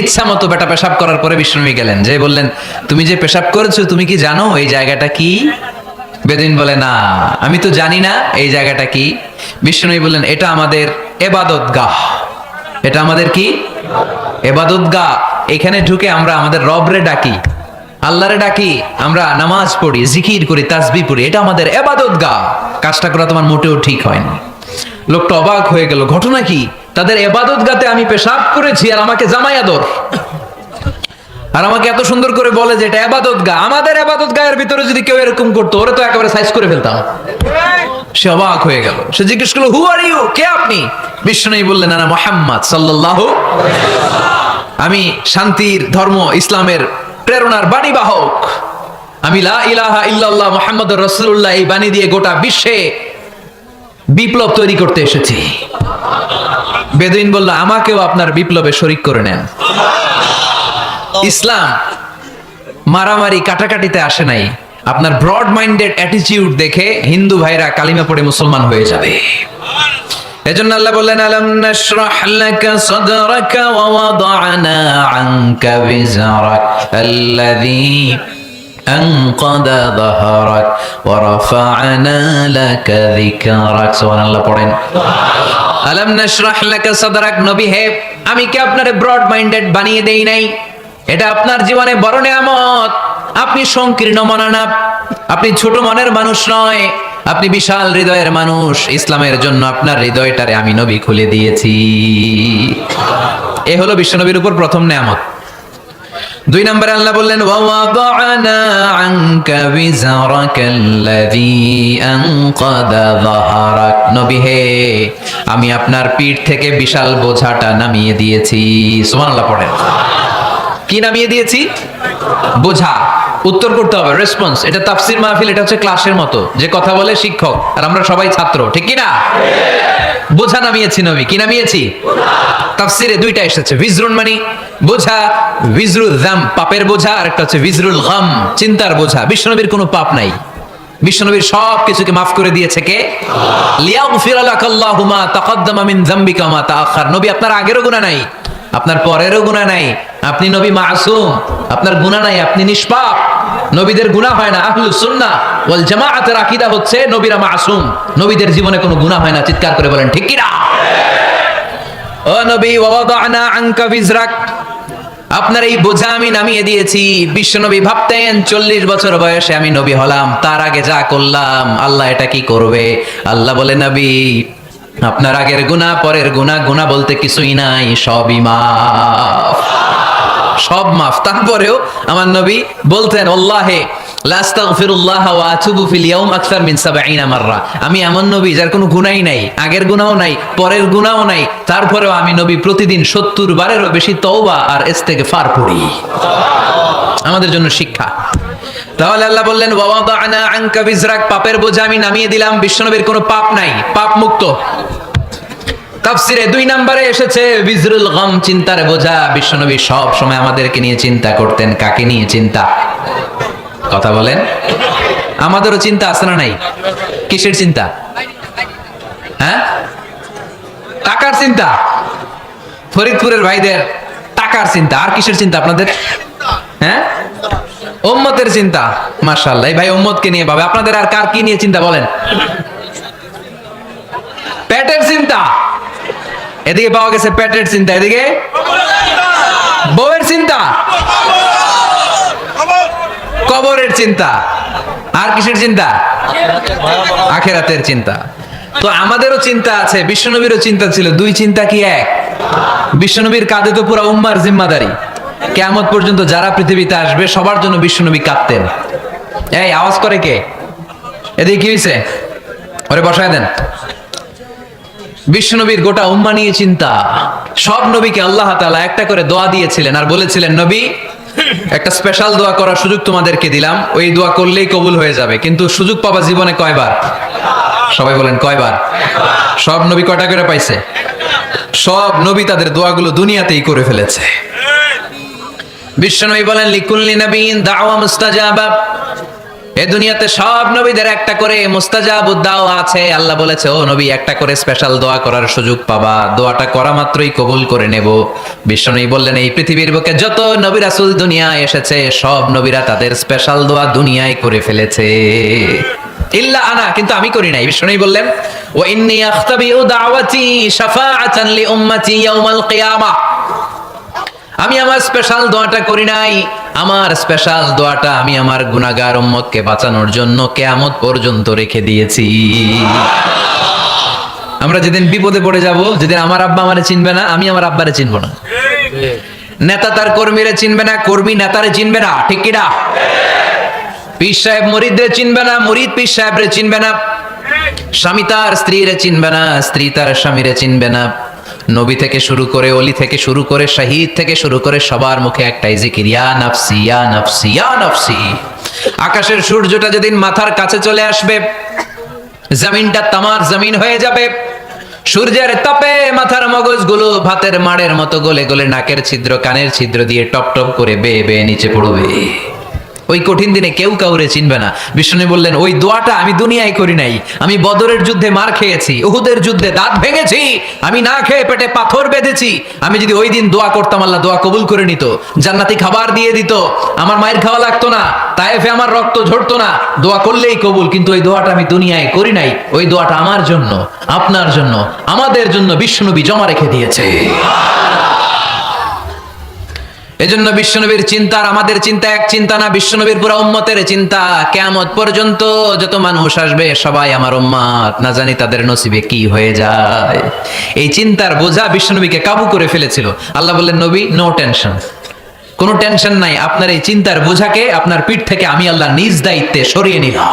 ইচ্ছা মতো বেটা পেশাব করার পরে বিশ্বনবী গেলেন, যে বললেন, তুমি যে পেশাব করেছো, তুমি কি জানো এই জায়গাটা কি? বেদুইন বলে, না, আমি তো জানি না এই জায়গাটা কি। বিশ্বনবী বললেন, এটা আমাদের ইবাদতগাহ। এটা আমাদের কি? ইবাদতগাহ। এখানে ঢুকে আমরা আমাদের রবরে ডাকি, আল্লাহরে ডাকি, আমরা নামাজ পড়ি, জিকির করি, তাসবিহ পড়ি, এটা আমাদের ইবাদতগাহ। কাজটা করা তোমার মোটেও ঠিক হয়নি। লোকটা অবাক হয়ে গেল, ঘটনা কি? তাদের ইবাদতগাতে আমি পেশাব করেছি, আর আমাকে জামাই আদর, আর আমাকে এত সুন্দর করে বলে যে এটা ইবাদতগাহ। আমাদের ইবাদতগাহের ভিতরে যদি কেউ এরকম করতো, ওরে তো একেবারে সাইজ করে ফেলতাম। সে অবাক হয়ে গেল। সে জিজ্ঞেস করলো, হু আর ইউ, কে আপনি? বিশ্বনবী বললেন, আনা মুহাম্মদ সাল্লাল্লাহু আলাইহি ওয়াসাল্লাম, আমি শান্তির ধর্ম ইসলামের প্রেরণার বাণী বাহক। আমি লা ইলাহা ইল্লাল্লাহ মুহাম্মাদুর রাসূলুল্লাহ এই বাণী দিয়ে গোটা বিশ্বে বিপ্লব তৈরি করতে এসেছি। বেদুইন বলল, আমাকেও আপনার বিপ্লবে শরীক করে নেন। ইসলাম মারামারি কাটাকাটিতে আসে নাই। আপনার ব্রড মাইন্ডেড অ্যাটিটিউড দেখে হিন্দু ভাইরা কালিমা পড়ে মুসলমান হয়ে যাবে। এজন্য আল্লাহ বললেন, আলাম নাশরাহ লাকা সাদরাকা ওয়া ওয়াদা'না আনকা বিজরাক আল্লাযী আনকাদা যাহরাক ওয়া রাফা'না লাকা যিকরাক। সুবহানাল্লাহ পড়েন। আলাম নাশরাহ লাকা সাদরাক, নবী হে, আমি কি আপনারে ব্রড মাইন্ডেড বানিয়ে দেই নাই? এটা আপনার জীবনে বড় নিয়ামত। আপনি সংকীর্ণ মনা না, আপনি ছোট মনের মানুষ নয়, আপনি বিশাল হৃদয়ের মানুষ। ইসলামের জন্য আপনার হৃদয়টারে আমি নবী খুলে দিয়েছি। এ হলো বিশ্বনবীর উপর প্রথম নিয়ামত। দুই নম্বরে আল্লাহ বললেন ওয়াওয়াদানা আনকা বিজরাকাল্লাযী আনকাদা যাহরাক, নবী হে আমি আপনার পিঠ থেকে বিশাল বোঝাটা নামিয়ে দিয়েছি। সুবহানাল্লাহ পড়েন। কি নামিয়ে দিয়েছি? বোঝা। উত্তর করতে হবে, রেসপন্স। এটা তাফসীর মাহফিল, এটা হচ্ছে ক্লাসের মতো, যে কথা বলে শিক্ষক আর আমরা সবাই ছাত্র, ঠিক কি না? বোঝা নামিয়েছি নবী। কি নামিয়েছি? তাফসীরে দুইটা এসেছে, বিজরুন মানে বোঝা, বিজরুল যাম পাপের বোঝা, আর একটা হচ্ছে বিজরুল গাম চিন্তার বোঝা। বিশ্বনবীর কোনো পাপ নাই, বিশ্বনবীর সব কিছুকে মাফ করে দিয়েছে কে? লিয়াগফির লাকাল্লাহু মা তাকদ্দামা মিন যামবিকা মা তাআখার। নবী আপনার আগেরও গুনাহ নাই, আপনার পরেরও গুনাহ নাই, আপনি নবী মাসুম, আপনার গুনাহ নাই, আপনি নিষ্পাপ। নবীদের গুনাহ হয় না। আহলুস সুন্নাহ ওয়াল জামাআতের আকীদা হচ্ছে নবীরা মাসুম, নবীদের জীবনে কোনো গুনাহ হয় না। চিৎকার করে বলেন ঠিক কি না? ও নবী ওয়াদানা আনকা বিজরাক, আপনার এই বোঝা আমি নামিয়ে দিয়েছি। বিশ্বনবী ভাবতেন 40 বছর বয়সে আমি নবী হলাম, তার আগে যা করলাম আল্লাহ এটা কি করবে। আল্লাহ বলে নবী আপনার আগের গুনাহ পরের গুনাহ, গুনাহ বলতে কিছুই নাই, সবই মাফ, সব মাফ। তারপরেও আমার নবী বলতেন আল্লাহে লা আস্তাগফিরুল্লাহ ওয়া আতুবু ফিল ইয়াউম আকসার মিন 70 মাররা। আমি এমন নবী যার কোনো গুনাহই নাই, আগের গুনাহও নাই, পরের গুনাহও নাই, তারপরেও আমি নবী প্রতিদিন 70 বারেরও বেশি তওবা আর ইস্তেগফার পড়ি। আমাদের জন্য শিক্ষা। তাহলে আল্লাহ বললেন ওয়াদানা আনকা বিজরাক, পাপের বোঝা আমি নামিয়ে দিলাম। বিশ্বনবীর কোনো পাপ নাই, পাপ মুক্ত। তাফসীরে 2 নম্বরে এসেছে বিজরুল গাম চিন্তার বোঝা। বিশ্বনবী সব সময় আমাদেরকে নিয়ে চিন্তা করতেন। কাকে নিয়ে চিন্তা? কথা বলেন। আমাদেরও চিন্তা আছে না নাই? কিসের চিন্তা? হ্যাঁ, টাকার চিন্তা। ফরিদপুরের ভাইদের টাকার চিন্তা। আর কিসের চিন্তা আপনাদের? হ্যাঁ, উম্মতের চিন্তা। মাশাআল্লাহ, এই ভাই উম্মতকে নিয়ে ভাবে। আপনাদের আর কার কি নিয়ে চিন্তা বলেন? পেটের চিন্তা। এদিকে পাওয়া গেছে পেটের চিন্তা, এদিকে বউয়ের চিন্তা, কবরের চিন্তা। আর কিসের চিন্তা? আখিরাতের চিন্তা। তো আমাদেরও চিন্তা আছে, বিশ্বনবীরও চিন্তা ছিল। দুই চিন্তা কি এক? বিশ্বনবীর কাঁধে তো পুরো উম্মার জিম্মাদারি। কিয়ামত পর্যন্ত যারা পৃথিবীতে আসবে সবার জন্য বিশ্বনবী কাঁদতেন। এই আওয়াজ করে কে? এদিকে কি হয়েছে? ওরে বসায় দেন। বিশ্বনবীর গোটা উম্মা নিয়ে চিন্তা। সব নবীকে আল্লাহ তাআলা একটা করে দোয়া দিয়েছিলেন আর বলেছিলেন নবী একটা স্পেশাল দোয়া করার সুযোগ তোমাদেরকে দিলাম, ওই দোয়া করলেই কবুল হয়ে যাবে। কিন্তু সুযোগ পাবা জীবনে কয়বার? সবাই বলেন কয়বার? সব নবী কয়টা করে পাইছে? সব নবী তাদের দোয়াগুলো দুনিয়াতেই করে ফেলেছে। বিশ্বনবী বলেন লিকুল্লি নবিয়্যিন দাওয়া মুস্তাজাবা। এই দুনিয়াতে সব নবীদের একটা করে মুস্তাজাবুদ দাওয়া আছে। আল্লাহ বলেছে ও নবী একটা করে স্পেশাল দোয়া করার সুযোগ পাবা, দোয়াটা করা মাত্রই কবুল করে নেব। বিশ্বনবী বললেন এই পৃথিবীর বুকে যত নবী রাসূল দুনিয়ায় এসেছে সব নবীরা তাদের স্পেশাল দোয়া দুনিয়ায় করে ফেলেছে, ইল্লা আনা, কিন্তু আমি করি নাই। বিশ্বনবী বললেন ওয়া ইন্নী আখতাবিউ দাওয়াতি শাফাআতান লি উম্মতি ইয়াউমাল কিয়ামাহ। আমি আমার স্পেশাল দোয়াটা করি নাই, আমার স্পেশাল দোয়াটা আমি আমার গুনাহগার উম্মতকে বাঁচানোর জন্য কিয়ামত পর্যন্ত রেখে দিয়েছি। আমরা যেদিন বিপদে পড়ে যাব, যেদিন আমার আব্বা আমারে চিনবে না, আমি আমার আব্বারে চিনব না, নেতা তার কর্মীরে চিনবে না, কর্মী নেতারে চিনবে না, ঠিক কি না? পীর সাহেব মুরিদরে চিনবে না, মুরিদ পীর সাহেবরে চিনবে না, স্বামী তার স্ত্রীরে চিনবে না, স্ত্রী তার স্বামীরে চিনবে না। নবী থেকে শুরু করে, অলি থেকে শুরু করে, শহীদ থেকে শুরু করে সবার মুখে একটাই জিকির, ইয়া নাফসি ইয়া নাফসি ইয়া নাফসি। আকাশের সূর্যটা যেদিন মাথার কাছে চলে আসবে, জমিনটা তামার জমিন হয়ে যাবে, সূর্যের তাপে মাথার মগজগুলো ভাতের মাড়ের মতো গলে গলে নাকের ছিদ্র কানের ছিদ্র দিয়ে টপ টপ করে বেয়ে বেয়ে নিচে পড়বে। ওই কঠিন দিনে কেউ কাউরে চিনবে না। বিষ্ণু বললেন ওই দোয়াটা আমি দুনিয়ায় করি নাই, আমি বদরের যুদ্ধে মার খেয়েছি, উহুদের যুদ্ধে দাঁত ভেঙেছি, আমি না খেয়ে পেটে পাথর বেঁধেছি। আমি যদি ওই দিন দোয়া করতাম আল্লাহ দোয়া কবুল করে নিত, জান্নাতি খাবার দিয়ে দিত, আমার মায়ের খাওয়া লাগতো না, তায়েফে আমার রক্ত ঝরতো না, দোয়া করলেই কবুল। কিন্তু ওই দোয়াটা আমি দুনিয়ায় করি নাই, ওই দোয়াটা আমার জন্য, আপনার জন্য, আমাদের জন্য বিশ্বনবী জমা রেখে দিয়েছে। এজন্য বিশ্বনবীর চিন্তা আর আমাদের চিন্তা এক চিন্তা না, বিশ্বনবীর পুরো উম্মতের চিন্তা। কিয়ামত পর্যন্ত যত মানুষ আসবে সবাই আমার উম্মত, না জানি তাদের নসিবে কি হয়ে যায়। এই চিন্তার বোঝা বিশ্বনবীকে কাবু করে ফেলেছিল। আল্লাহ বললেন নবী নো টেনশন, কোনো টেনশন নাই, আপনার এই চিন্তার বোঝাকে আপনার পিঠ থেকে আমি আল্লাহ নিজ দায়িত্বে সরিয়ে নিলাম।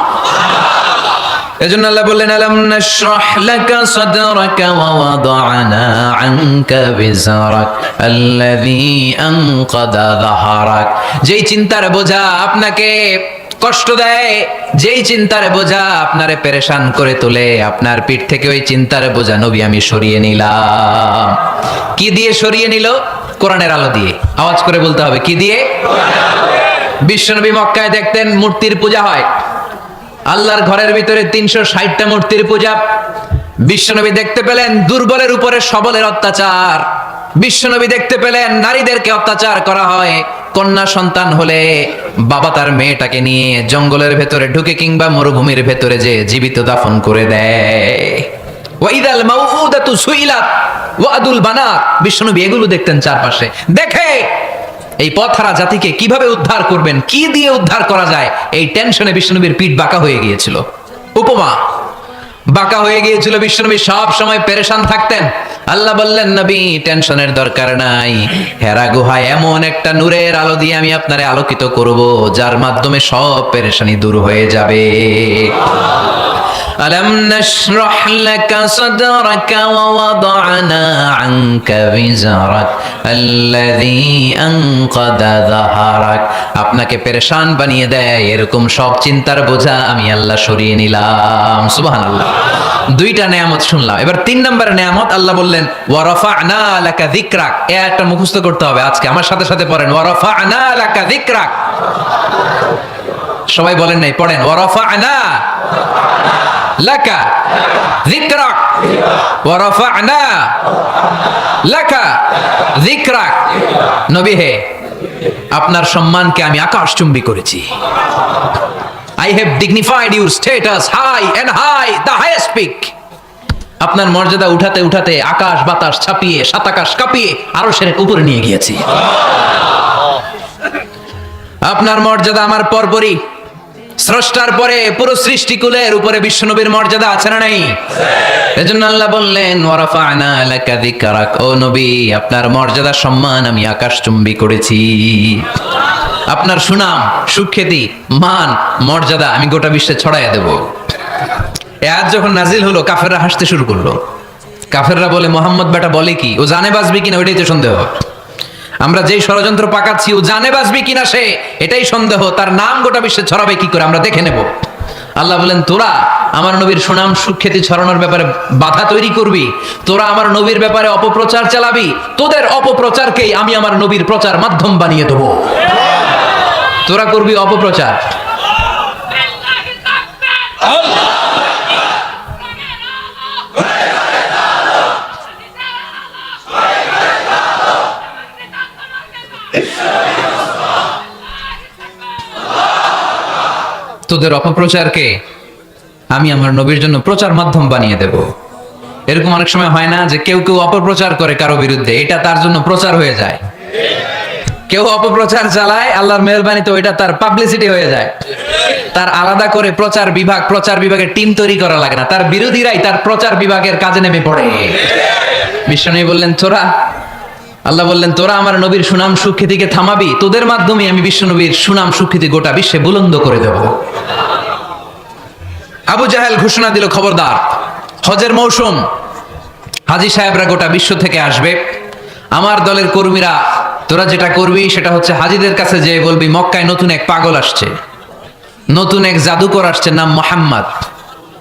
এজন্য আল্লাহ বললেন, আলাম নাশরাহ লাকা সাদরাকা ওয়া ওয়াদা'না আনকা বিজরাক আল্লাযী আনকাদা যাহরাক। যেই চিন্তার বোঝা আপনাকে কষ্ট দেয়, যেই চিন্তার বোঝা আপনারে পেরেশান করে তোলে, আপনার পিঠ থেকে ওই চিন্তার বোঝা নবী আমি সরিয়ে নিলাম। কি দিয়ে সরিয়ে নিল? কোরআনের আলো দিয়ে। আওয়াজ করে বলতে হবে, কি দিয়ে? বিশ্বনবী মক্কায় দেখতেন মূর্তির পূজা হয়, আল্লাহর ঘরের ভিতরে 360টা মূর্তির পূজা। বিশ্বনবী দেখতে পেলেন দুর্বলের উপরে সবলের অত্যাচার। বিশ্বনবী দেখতে পেলেন নারীদেরকে অত্যাচার করা হয়। কন্যা সন্তান হলে বাবা তার মেয়েটাকে নিয়ে জঙ্গলের ভেতরে ঢুকে কিংবা মরুভূমির ভেতরে যে জীবিত দাফন করে দেয়। ওয়াইদাল মাউউদাতু সুইলাত ওয়াদুল বানাত। বিশ্বনবী এগুলো দেখতেন চারপাশে। দেখে এই পথহারা জাতিকে কিভাবে উদ্ধার করবেন, কি দিয়ে উদ্ধার করা যায়, এই টেনশনে বিশ্বনবীর পিঠ বাঁকা হয়ে গিয়েছিল। উপমা বাঁকা হয়ে গিয়েছিল। বিশ্বনবী সব সময় পেরেশান থাকতেন। আল্লাহ বললেন, নবী টেনশনের দরকার নাই, হেরা গুহায় এমন একটা নূরের আলো দিয়ে আমি আপনারে আলোকিত করব, যার মাধ্যমে সব পেরেশানি দূর হয়ে যাবে। আলাম নাশরাহ লাকা সাদরাকা ওয়া ওয়াদা'না আনকা বিজরাক আল্লাযী আনকাদা যাহরাক। আপনাকে পেরেশান বানিয়ে দেয় এরকম সব চিন্তার বোঝা আমি আল্লাহ সরিয়ে নিলাম। সুবহানাল্লাহ। দুইটা নেয়ামত শুনলাম, এবার 3 নম্বরের নেয়ামত আল্লাহ বললেন, ওয়া রাফা'না লাকা যিকরাক। এটা মুখস্থ করতে হবে আজকে, আমার সাথে সাথে পড়েন, ওয়া রাফা'না লাকা যিকরাক। সবাই বলেন নাই, পড়েন, ওয়া রাফা'না লাকা যিকরাক ওয়া রাফা'না লাকা যিকরাক। নবী হে, আপনার সম্মানকে আমি আকাশচুম্বী করেছি। I have dignified your status high and high, the highest peak. আপনার মর্যাদা উঠাতে উঠাতে আকাশ বাতাস ছাপিয়ে সাত আকাশ কাঁপিয়ে আরশের উপরে নিয়ে গিয়েছি। আপনার মর্যাদা আমার পরপরই, স্রষ্টার পরে পুরো সৃষ্টিকুলের উপরে বিশ্বনবীর মর্যাদা আছে না নাই? এজন্য আল্লাহ বললেন, ওয়া রাফা'না লাকা যিকরাক। ও নবী, আপনার মর্যাদা সম্মান আমি আকাশচুম্বী করেছি। আপনার সুনাম সুখ্যাতি মান মর্যাদা আমি গোটা বিশ্বে ছড়াইয়া দেব। এই আয়াত যখন নাজিল হলো, কাফেররা হাসতে শুরু করলো। কাফেররা বলে, মোহাম্মদ বেটা বলে কি, ও জানে বাঁচবে কিনা ওইটাই তো সন্দেহ। আমরা যেই ষড়যন্ত্র পাকাচ্ছি, ও জানে বাঁচবে কিনা সে এটাই সন্দেহ, তার নাম গোটা বিশ্বে ছড়াবে কি করে আমরা দেখে নেব। আল্লাহ বলেন, তোরা আমার নবীর সুনাম সুখ্যাতি ছড়ানোর ব্যাপারে বাধা তৈরি করবি, তোরা আমার নবীর ব্যাপারে অপপ্রচার চালাবি, তোদের অপপ্রচারকেই আমি আমার নবীর প্রচার মাধ্যম বানিয়ে দেবো। তোরা করবি অপপ্রচার। তোদের অপপ্রচারকে আমি আমার নবীর জন্য প্রচার মাধ্যম বানিয়ে দেব। এরকম অনেক সময় হয় না যে কেউ কেউ অপপ্রচার করে কারো বিরুদ্ধে, এটা তার জন্য প্রচার হয়ে যায়। কেউ অপপ্রচার চালায়, আল্লাহর মেহেরবানিতে ওইটা তার পাবলিসিটি হয়ে যায়। তার আলাদা করে প্রচার বিভাগের টিম তৈরি করা লাগে না, তার বিরোধীরাই তার প্রচার বিভাগের কাজে নেমে পড়ে। বিশ্বনবী বললেন, আল্লাহ বললেন, তোরা আমার নবীর সুনাম সুখ্যাতিকে থামাবি, তোদের মাধ্যমে আমি বিশ্বনবীর সুনাম সুখ্যাতি গোটা বিশ্বে বুলন্দ করে দেব। আবু জাহেল ঘোষণা দিল, খবরদার, হজের মৌসুম, হাজী সাহেবরা গোটা বিশ্ব থেকে আসবে, আমার দলের কর্মীরা তোরা যেটা করবি সেটা হচ্ছে হাজীদের কাছে যে বলবি, মক্কায় নতুন এক পাগল আসছে, নতুন এক জাদুকর আসছে, নাম মুহাম্মদ।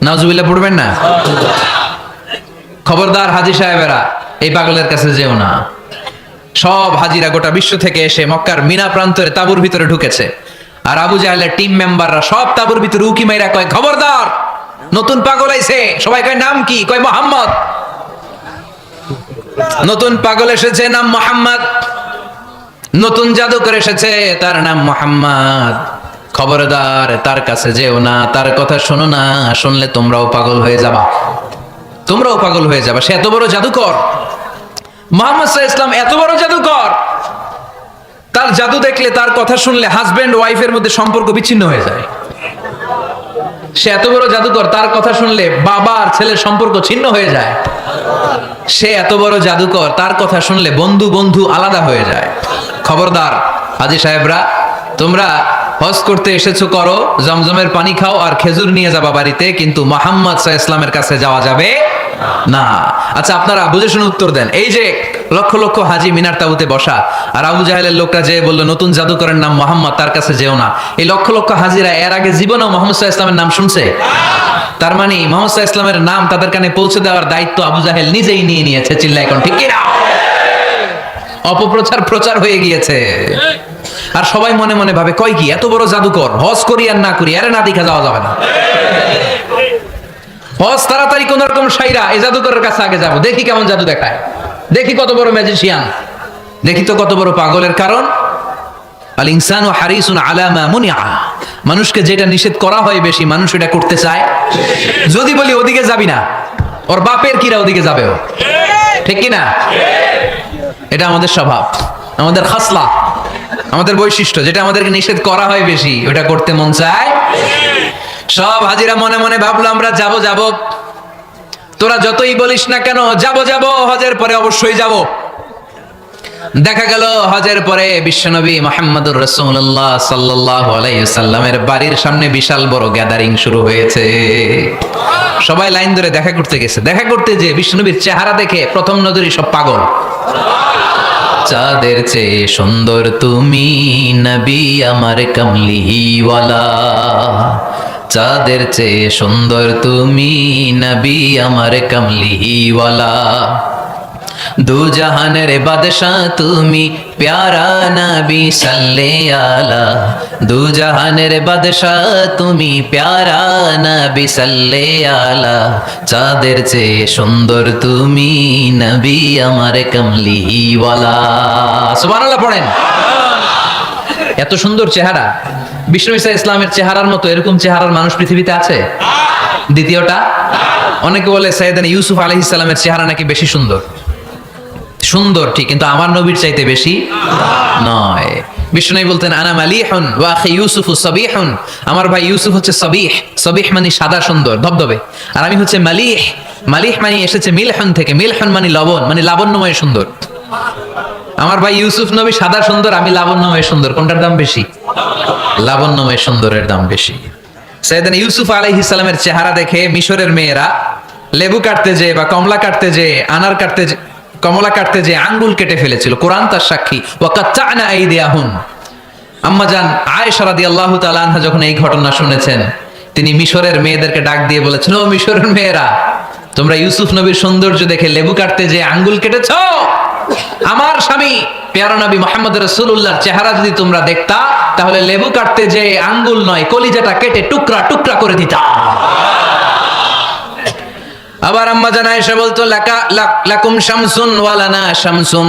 নাউজুবিল্লাহ পড়বেন না? খবরদার হাজী সাহেবেরা, এই পাগলের কাছে যেও না। সব হাজিরা গোটা বিশ্ব থেকে এসে মক্কার মিনা প্রান্তরে তাঁবুর ভিতরে ঢুকেছে, আর আবু জাহেলের টিম মেম্বাররা সব তাঁবুর ভিতরে উকি মাইরা কয়, খবরদার, নতুন পাগল আইছে। সবাই কয়, নাম কি? কয়, মুহাম্মদ। নতুন পাগল এসেছে, নাম মুহাম্মদ। নতুন জাদুকর এসেছে, তার নাম মুহাম্মদ। খবরদার, তার কাছে যেও না, তার কথা শোনো না, শুনলে তোমরাও পাগল হয়ে যাবা, তোমরাও পাগল হয়ে যাবা। সে এত বড় জাদুকর, মুহাম্মদ সাল্লাল্লাহু আলাইহি ওয়াসাল্লাম এত বড় জাদুকর, তার জাদু দেখলে, তার কথা শুনলে হাজবেন্ড ওয়াইফের মধ্যে সম্পর্ক বিচ্ছিন্ন হয়ে যায়। সে এত বড় জাদুকর, তার কথা শুনলে বাবা আর ছেলের সম্পর্ক ছিন্ন হয়ে যায়। সে এত বড় জাদুকর, তার কথা শুনলে বন্ধু বন্ধু আলাদা হয়ে যায়। খবরদার, হাজী সাহেবরা, তোমরা হজ করতে এসেছো, করো, জমজমের পানি খাও আর খেজুর নিয়ে যাবা বাড়িতে, কিন্তু মুহাম্মদ সাল্লাল্লাহু আলাইহি ওয়াসাল্লামের কাছে যাওয়া যাবে না। আচ্ছা, আপনারা বুঝে শুনে উত্তর দেন। এই যে লক্ষ লক্ষ হাজি মিনার তাবুতে বসা, আর আবু জাহেলের লোকটা যে বললো নতুন জাদুকরের নাম মোহাম্মদ, তার কাছে যেও না, এই লক্ষ লক্ষ হাজিরা এর আগে জীবনেও মোহাম্মদ সাল্লাল্লাহু আলাইহি ওয়াসাল্লামের নাম শুনছে? তার মানে মোহাম্মদ সাল্লাল্লাহু আলাইহি ওয়াসাল্লামের নাম তাদের কানে পৌঁছে দেওয়ার দায়িত্ব আবু জাহেল নিজেই নিয়ে নিয়েছে। চিল্লায় এখন ঠিক কি না? অপপ্রচার প্রচার হয়ে গিয়েছে। আর সবাই মনে মনে ভাবে, কয় কি এত বড় জাদুকর, হজ করি আর না করি, আরে না দেখা যাওয়া যাবে না, হজ তাড়াতাড়ি কোন রকম সাইরা এই জাদুকরের কাছে আগে যাব, দেখি কেমন জাদু দেখায়, দেখি কত বড় ম্যাজিশিয়ান, দেখি তো কত বড় পাগলের। কারণ আল ইনসানু হারিসুন আলা মা মুনিআ, মানুষকে যেটা নিষেধ করা হয় বেশি, মানুষ এটা করতে চায়। যদি বলি ওদিকে যাবি না, ওর বাপের কিরা ওদিকে যাবে, ও ঠিক কি না? এটা আমাদের স্বভাব, আমাদের খাসলা, আমাদের বৈশিষ্ট্য, যেটা আমাদেরকে নিষেধ করা হয় বেশি, ওটা করতে মন চায়। সব হাজিরা মনে মনে ভাবলো আমরা যাব যাব, তোরা যতই বলিস না কেন যাব যাব, হজের পরে অবশ্যই যাব। দেখা গেল হজের পরে বিশ্বনবী মুহাম্মদুর রাসূলুল্লাহ সাল্লাল্লাহু আলাইহি ওয়াসাল্লামের বাড়ির সামনে বিশাল বড় গ্যাদারিং শুরু হয়েছে। সবাই লাইন ধরে দেখা করতে গেছে। দেখা করতে যে বিশ্বনবীর চেহারা দেখে প্রথম নজরই সব পাগল। চাঁদের চেয়ে সুন্দর তুমি নবী আমার কামলিওয়ালা, চাঁদের চেয়ে সুন্দর তুমি নবী আমার কামলিওয়ালা, দু জাহানের বাদশাহ তুমি প্যারা নবী সাল্লে আলা, দু জাহানের বাদশাহ তুমি প্যারা নবী সাল্লে আলা, চাঁদের চেয়ে সুন্দর তুমি নবী আমার কামলিওয়ালা। সুবহানাল্লাহ পড়েন। এত সুন্দর চেহারা, বিষ্ণু ঈসা ইসলামের চেহারার মতো এরকম চেহারার মানুষ পৃথিবীতে আছে? দ্বিতীয়টা, অনেকে বলে সাইয়েদনা ইউসুফ আলাইহিস সালামের চেহারা নাকি বেশি সুন্দর। সুন্দর ঠিক, কিন্তু আমার নবীর চাইতে বেশি নয়। বিষ্ণু বলতেন আনা মালিহুন ওয়া আখি ইউসুফু সাবিহুন, আমার ভাই ইউসুফ হচ্ছে সাবিহ, সাবিহ মানে সাদা সুন্দর ধবধবে, আর আমি হচ্ছে মালিহ, মালিহ মানে এসেছে মিলহুন থেকে, মিলহুন মানে লবণ, মানে লাবণ্যময় সুন্দর। আমার ভাই ইউসুফ নবী সাদা সুন্দর, আমি লাবণ্যময় সুন্দর, কোনটার দাম বেশি? লাবণ্যময় সুন্দরের দাম বেশি। সাইয়েদনা ইউসুফ আলাইহিস সালামের চেহারা দেখে মিশরের মেয়েরা লেবু কাটতে যে বা কমলা কাটতে যে, আনার কাটতে যে, কমলা কাটতে যে আঙ্গুল কেটে ফেলেছিল, কোরআন তার সাক্ষী। ওয়া কাত্তা'না আইদিয়াহুন, আম্মা জান আয়েশা রাদিয়াল্লাহু তাআলা আনহা যখন এই ঘটনা শুনেছেন, তিনি মিশরের মেয়েদেরকে ডাক দিয়ে বলেছেন, ও মিশরের মেয়েরা, তোমরা ইউসুফ নবীর সৌন্দর্য দেখে লেবু কাটতে যে আঙ্গুল কেটেছো, আমার স্বামী প্যারা নবী মুহাম্মদ রাসূলুল্লাহর চেহারা যদি তোমরা দেখতা, তাহলে লেবু কাটতে যে আঙ্গুল নয়, কলিজাটা কেটে টুকরা টুকরা করে দিতা। আবার আম্মা জান আয়েশা বলতো, লাকুম শামসুন ওয়া লানা শামসুন,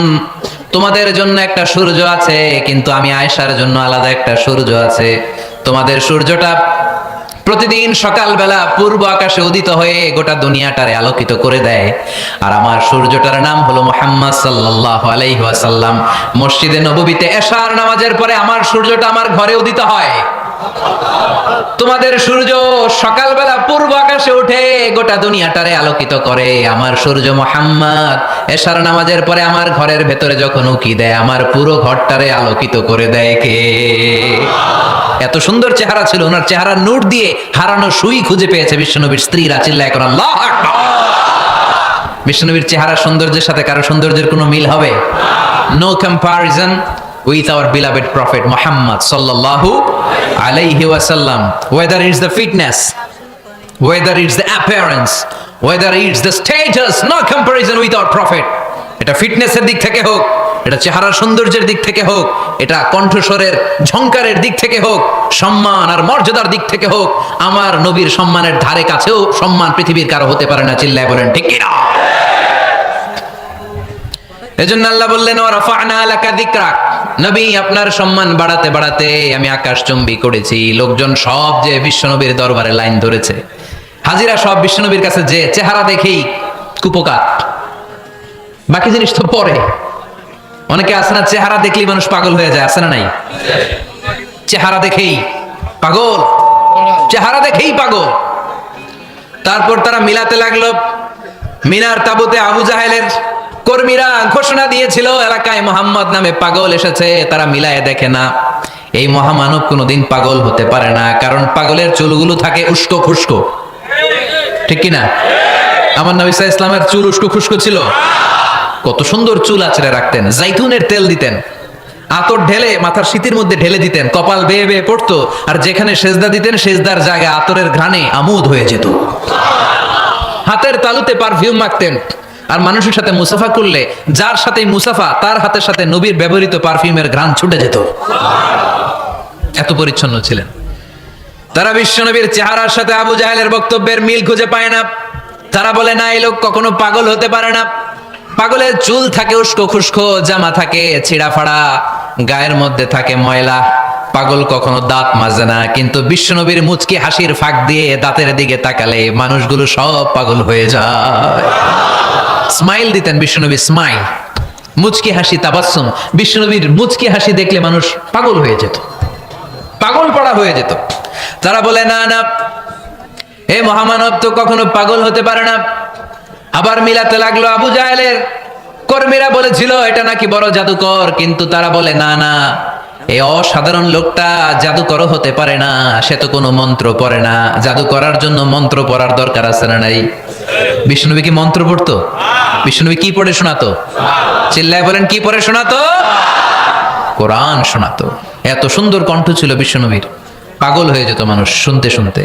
তোমাদের জন্য একটা সূর্য আছে, কিন্তু আমি আয়েশার জন্য আলাদা একটা সূর্য আছে। তোমাদের সূর্যটা প্রতিদিন সকালবেলা পূর্ব আকাশে উদিত হয়ে গোটা দুনিয়াটারে আলোকিত করে দেয়, আর আমার সূর্যটার নাম হলো মুহাম্মদ সাল্লাল্লাহু আলাইহি ওয়াসাল্লাম। মসজিদে নববীতে এশার নামাজের পরে আমার সূর্যটা আমার ঘরে উদিত হয়। তোমাদের সূর্য সকালবেলা পূর্ব আকাশে উঠে গোটা দুনিয়াটারে আলোকিত করে, আমার সূর্য মুহাম্মদ এশার নামাজের পরে আমার ঘরের ভেতরে যখন উকি দেয়, আমার পুরো ঘরটারে আলোকিত করে দেয় কে? এত সুন্দর চেহারা ছিল, ওনার চেহারার নূর দিয়ে হারানো সুই খুঁজে পেয়েছে বিশ্বনবীর স্ত্রীরা। চিল্লায় করে আল্লাহু আকবার। বিশ্বনবীর চেহারার সৌন্দর্যের সাথে কারো সৌন্দর্যের কোনো মিল হবে? No comparison with our beloved prophet Muhammad sallallahu alayhi wasallam. Whether it's the fitness, whether it's the appearance, whether it's the status, no comparison with our prophet. এটা ফিটনেসের দিক থেকে হোক, এটা চেহারার সৌন্দর্যের দিক থেকে হোক, এটা কণ্ঠস্বরের ঝংকারের দিক থেকে হোক, সম্মান আর মর্যাদার দিক থেকে হোক, আমার নবীর সম্মানের ধারে কাছেও সম্মান পৃথিবীর কারো হতে পারে না। চিল্লায় বলেন ঠিক কি না? এজন্য আল্লাহ বললেন, ওয়া রাফা'না লাকা যিকরাক, নবী আপনার সম্মান বাড়াতে বাড়াতে আমি আকাশচুম্বী করেছি। লোকজন সব যে বিশ্বনবীর দরবারে লাইন ধরেছে, হাজিরা সব বিশ্বনবীর কাছে যে চেহারা দেখেই কুপকার, বাকি জিনিস তো পরে। অনেকে আছে না, চেহারা দেখলেই মানুষ পাগল হয়ে যায়, আছে না নাই? চেহারা দেখেই পাগল, চেহারা দেখেই পাগল। তারপর তারা মিলাতে লাগলো, মিনার তাবুতে আবু জাহেলের কর্মীরা ঘোষণা দিয়েছিল এলাকায় মোহাম্মদ নামে পাগল এসেছে, তারা মিলায়ে দেখে না এই মহামানব কোনোদিন পাগল হতে পারে না, কারণ পাগলের চুলগুলো থাকে উস্কো খুস্কো, ঠিক কিনা? আমার নবী সাল্লাল্লাহু আলাইহি ওয়াসাল্লামের চুল উস্কো খুস্কো ছিল? কত সুন্দর চুল আঁচড়ে রাখতেন, জাইতুনের তেল দিতেন, আতর ঢেলে মাথার শীতের মধ্যে ঢেলে দিতেন, কপাল বেয়ে বেয়ে পড়তো, আর যেখানে সেজদা দিতেন সেজদার জায়গায় আতরের ঘ্রাণে আমোদ হয়ে যেত। হাতের তালুতে পারফিউম মাখতেন, আর মানুষের সাথে মুসাফা করলে যার সাথে মুসাফা তার হাতের সাথে নবীর ব্যবহৃত পারফিউমের ঘ্রাণ ছুটে যেত। এত পরিচ্ছন্ন ছিলেন তারা। বিশ্বনবীর চেহারার সাথে আবু জাহেলের বক্তব্যের মিল খুঁজে পায় না। তারা বলে না, এই লোক কখনো পাগল হতে পারে না। পাগলের চুল থাকে উস্কো খুস্কো, জামা থাকে ছিঁড়া ফাড়া, গায়ের মধ্যে থাকে ময়লা। পাগল কখনো দাঁত মাজে না, কিন্তু বিশ্বনবীর মুচকি হাসির ফাঁক দিয়ে দাঁতের দিকে তাকালে মানুষগুলো সব পাগল হয়ে যায়। স্মাইল দিতেন বিশ্বনবী, স্মাইল, মুচকি হাসি, তাবাসসুম। বিশ্বনবীর মুচকি হাসি দেখলে মানুষ পাগল হয়ে যেত, পাগল পড়া হয়ে যেত। তারা বলে না না, এই মহামানব তো কখনো পাগল হতে পারে না। আবার মিলাতে লাগলো আবু জাহেলের কর্মীরা বলেছিল এটা নাকি বড় জাদুকর, কিন্তু তারা বলে না না, এই অসাধারণ লোকটা জাদুকর হতে পারে না, সে তো কোনো মন্ত্র পড়ে না। জাদু করার জন্য মন্ত্র পড়ার দরকার আছে না নাই? বিষ্ণুনবী কি মন্ত্র পড়তো? বিষ্ণুনবী কি পড়ে শোনাতো? চিল্লায় বলেন, কি পড়ে শোনাতো? কোরআন শোনাতো। এত সুন্দর কণ্ঠ ছিল বিশ্বনবীর, পাগল হয়ে যেত মানুষ শুনতে শুনতে,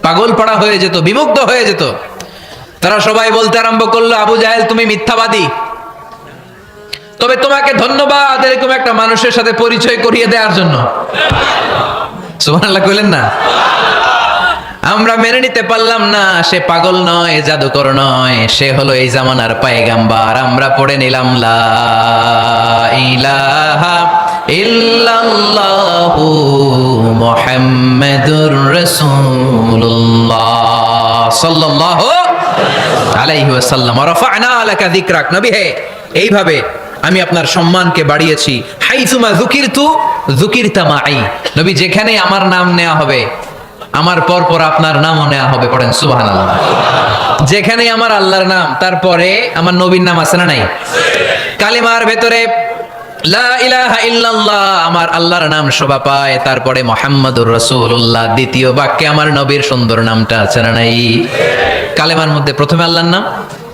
পাগল পড়া হয়ে যেত, বিমুগ্ধ হয়ে যেত। তারা সবাই বলতে আরম্ভ করলো, আবু জাহেল তুমি মিথ্যাবাদী, তবে তোমাকে ধন্যবাদ এরকম একটা মানুষের সাথে পরিচয় করিয়ে দেওয়ার জন্য। সুবহানাল্লাহ কইলেন না? আমরা মেনে নিতে পারলাম না সে পাগল নয়, জাদুকর নয়, সে হলো এই জামানার পয়গাম্বার। আমরা পড়ে নিলাম লা ইলাহা ইল্লাল্লাহু মুহাম্মাদুর রাসূলুল্লাহ সাল্লাল্লাহু আলাইহি ওয়াসাল্লাম। রাফা'না লাকা যিকরাক। নবী হে, এইভাবে আমি আপনার সম্মানকে বাড়িয়েছি। হাইসুমা যুকিরতু যুকিরতা মাই। নবী যেখানে আমার নাম নেওয়া হবে, আমার পর পর আপনার নামও নেওয়া হবে। পড়েন সুবহানাল্লাহ। যেখানে আমার আল্লাহর নাম, তারপরে আমার নবীর নাম আছে না নাই? কালিমার ভেতরে লা ইলাহা ইল্লাল্লাহ আমার আল্লাহর নাম শোভা পায়, তারপরে মুহাম্মাদুর রাসূলুল্লাহ দ্বিতীয় বাক্যে আমার নবীর সুন্দর নামটা আছে না নাই? কালেমার মধ্যে প্রথমে আল্লাহর নাম,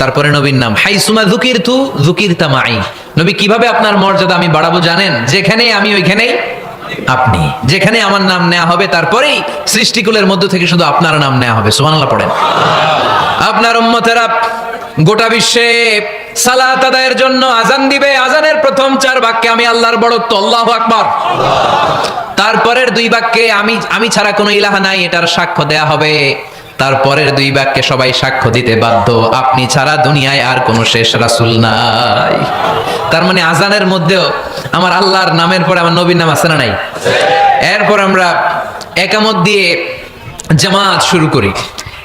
তারপরে নবীর নাম। হাইসুমা যুকিরতু যুকিরতা মাই। নবী কিভাবে আপনার মর্যাদা আমি বাড়াবো জানেন? যেখানে আমি ওইখানেই আপনি। যেখানে আমার নাম নেওয়া হবে, তারপরেই সৃষ্টিকুলের মধ্য থেকে শুধু আপনার নাম নেওয়া হবে। সুবহানাল্লাহ পড়েন। আপনার উম্মতেরা গোটা বিশ্বে সালাত আদায়ের জন্য আজান দিবে, আজানের প্রথম 4 বাক্যে আমি আল্লাহর বড়ত্ব, আল্লাহু আকবার। তারপরের 2 বাক্যে আমি ছাড়া কোনো ইলাহা নাই, এটার সাক্ষ্য দেয়া হবে। তারপরের 2 বাক্যে সবাই সাক্ষ্য দিতে বাধ্য, আপনি ছাড়া দুনিয়ায় আর কোনো শেষ রাসূল নাই। তার মানে আজানের মধ্যেও আমার আল্লাহর নামের পরে আমার নবীর নাম আছে না নাই? এরপর আমরা একামত দিয়ে জামাত শুরু করি।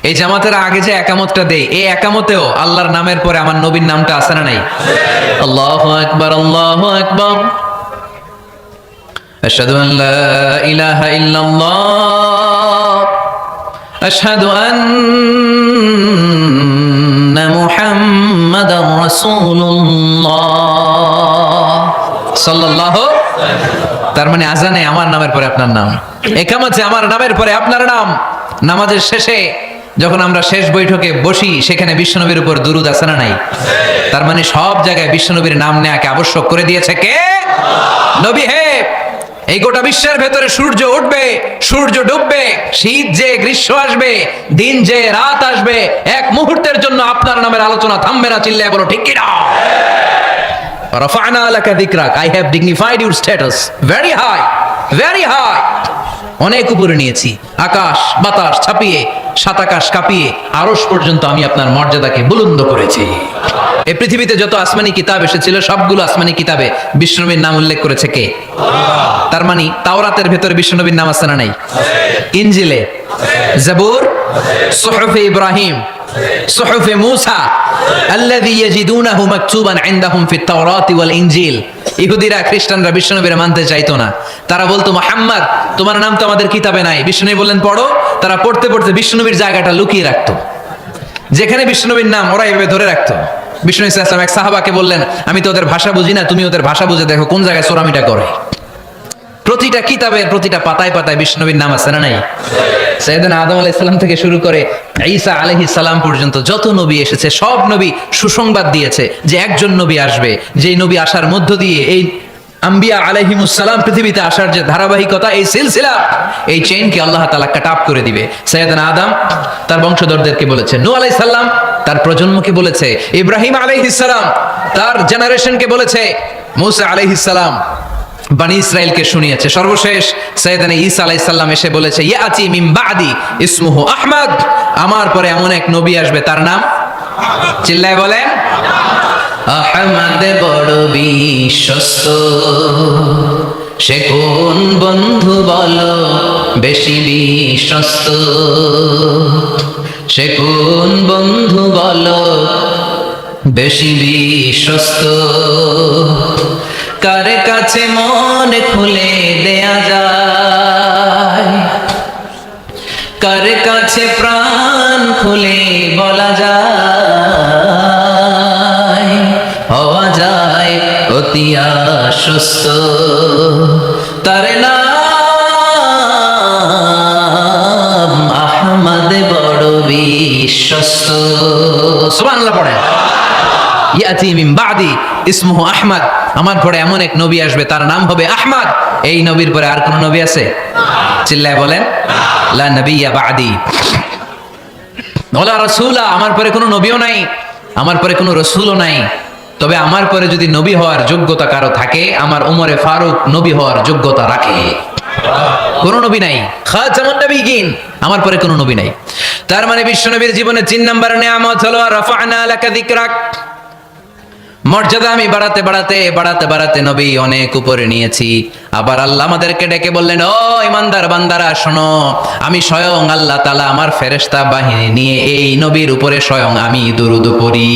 এই জামাতের আগে যে একামতটা দেই, এই একামতেও আল্লাহর নামের পরে আমার নবীর নামটা আছে না নাই? আল্লাহু আকবার, আল্লাহু আকবার, আশহাদু আন লা ইলাহা ইল্লাল্লাহ, আশহাদু আন্না মুহাম্মাদার রাসূলুল্লাহ সাল্লাল্লাহু। তার মানে আজানে আমার নামের পরে আপনার নাম, একামতে আমার নামের পরে আপনার নাম। নামাজের শেষে যখন আমরা শেষ বৈঠকে বসি, সেখানে বিশ্বনবীর উপর দুরূদ আছে না নাই? তার মানে সব জায়গায় বিশ্বনবীর নাম নেওয়াকে আবশ্যক করে দিয়েছে কে? নবী হে। এই গোটা বিশ্বের ভেতরে সূর্য উঠবে, সূর্য ডুববে, শীত যে গ্রীষ্ম আসবে, দিন যে রাত আসবে, এক মুহূর্তের জন্য আপনার নামের আলোচনা থামবে না। চিল্লায় বলো ঠিক কিনা? রাফা'না লাকা যিকরাক, I have dignified your status very high, very high। অনেক উপরে নিয়েছি, আকাশ বাতাস ছাপিয়ে, 7 আকাশ কাঁপিয়ে আরশ পর্যন্ত আমি আপনার মর্যাদাকে বুলন্দ করেছি। এই পৃথিবীতে যত আসমানি কিতাব এসেছিল, সবগুলো আসমানি কিতাবে বিশ্বনবীর নাম উল্লেখ করেছে কে? তার মানে তাওরাতের ভেতরে বিশ্বনবীর নাম আছে না নাই? ইনজিলে, জাবুর, সুহুফে ইব্রাহিম, সুহুফে মূসা, আল্লাযী ইয়াজিদুনাহু মাকতুবান ইনদাহুম ফিত তাওরাতি ওয়াল ইনজিল। ইহুদিরা খ্রিস্টানরা বিশ্বনবীর মানতে চাইতো না। তারা বলতো, মুহাম্মদ তোমার নাম তো আমাদের কিতাবে নাই। বিশ্বনবী বললেন পড়ো। তারা পড়তে পড়তে বিশ্বনবীর জায়গাটা লুকিয়ে রাখতো। যেখানে বিশ্বনবীর নাম ওরা এভাবে ধরে রাখতো। বিষ্ণু ইসলাম এক সাহাবাকে বললেন, আমি তো ওদের ভাষা বুঝি না, তুমি ওদের ভাষা বুঝে দেখো কোন জায়গায় চোরামিটা করে। প্রতিটা কিতাবের প্রতিটা পাতায় পাতায় বিষ্ণুনবীর নাম আছে না নাই? সাইয়েদনা আদম আলাইহিস সালাম থেকে শুরু করে ঈসা আলাইহিস সালাম পর্যন্ত যত নবী এসেছে সব নবী সুসংবাদ দিয়েছে যে একজন নবী আসবে, যেই নবী আসার মধ্য দিয়ে এই আম্বিয়া আলাইহিমুস সালাম পৃথিবীতে আসার যে ধারাবাহিকতা, এই সিলসিলা, এই চেইনকে আল্লাহ তাআলা কাট অফ করে দিবে। সাইয়েদনা আদম তার বংশধরদেরকে বলেছে, নূহ আলাইহিস সালাম তার প্রজন্মকে বলেছে, ইব্রাহিম আলাইহিস সালাম তার জেনারেশনকে বলেছে, মুসা আলাইহিস সালাম বনি ইসরাইলকে শুনিয়েছে। সর্বশেষ সাইয়েদনা ঈসা আলাইহিস সালাম এসে বলেছে, ইয়াতি মিন বাদি ইসমুহু আহমদ, আমার পরে এমন এক নবী আসবে তার নাম, চিল্লায় বলেন, আহমদ বড় বিশ্বস্ত, সে কোন বন্ধু বলো বেশি বিশ্বস্ত, সে কোন বন্ধু বলো বেশি বিশ্বস্ত, কার কাছে মন খুলে দেয়া যায়, কার কাছে প্রাণ খুলে বলা যায়, হওয়া যায় অতি আশ্বস্ত, তার নাম আহমদ বড় বিশ্বস্ত। সুবহানাল্লাহ পড়েন। ইয়াতি মিন বাদি ইসমুহু আহমদ, আমার পরে এমন এক নবী আসবে তার নাম হবে আহমদ। এই নবীর পরে আর কোন নবী আছে? চিল্লায় বলেন, লা নবিয়্যা বাদি ওয়ালা রাসূলা, আমার পরে কোনো নবীও নাই, আমার পরে কোনো রাসূলও নাই। তবে আমার পরে যদি নবী হওয়ার যোগ্যতা কারো থাকে, আমার ওমরে ফারুক নবী হওয়ার যোগ্যতা রাখে। কোন নবী নাই, খাতামুন নবিয়্যিন, আমার পরে কোনো নবী নাই। তার মানে বিশ্ব নবীর জীবনে 3 নাম্বার নিয়ামত হলো রাফা'না লাকা যিকরাক, মর্যাদা আমি বাড়াতে বাড়াতে বাড়াতে বাড়াতে নবী অনেক উপরে নিয়েছি। আবার আল্লাহ আমাদেরকে ডেকে বললেন, ও ইমানদার বান্দারা শোনো, আমি স্বয়ং আল্লাহ তাআলা আমার ফেরেশতা বাহিনী নিয়ে এই নবীর উপরে স্বয়ং আমি দুরূদ পড়ি।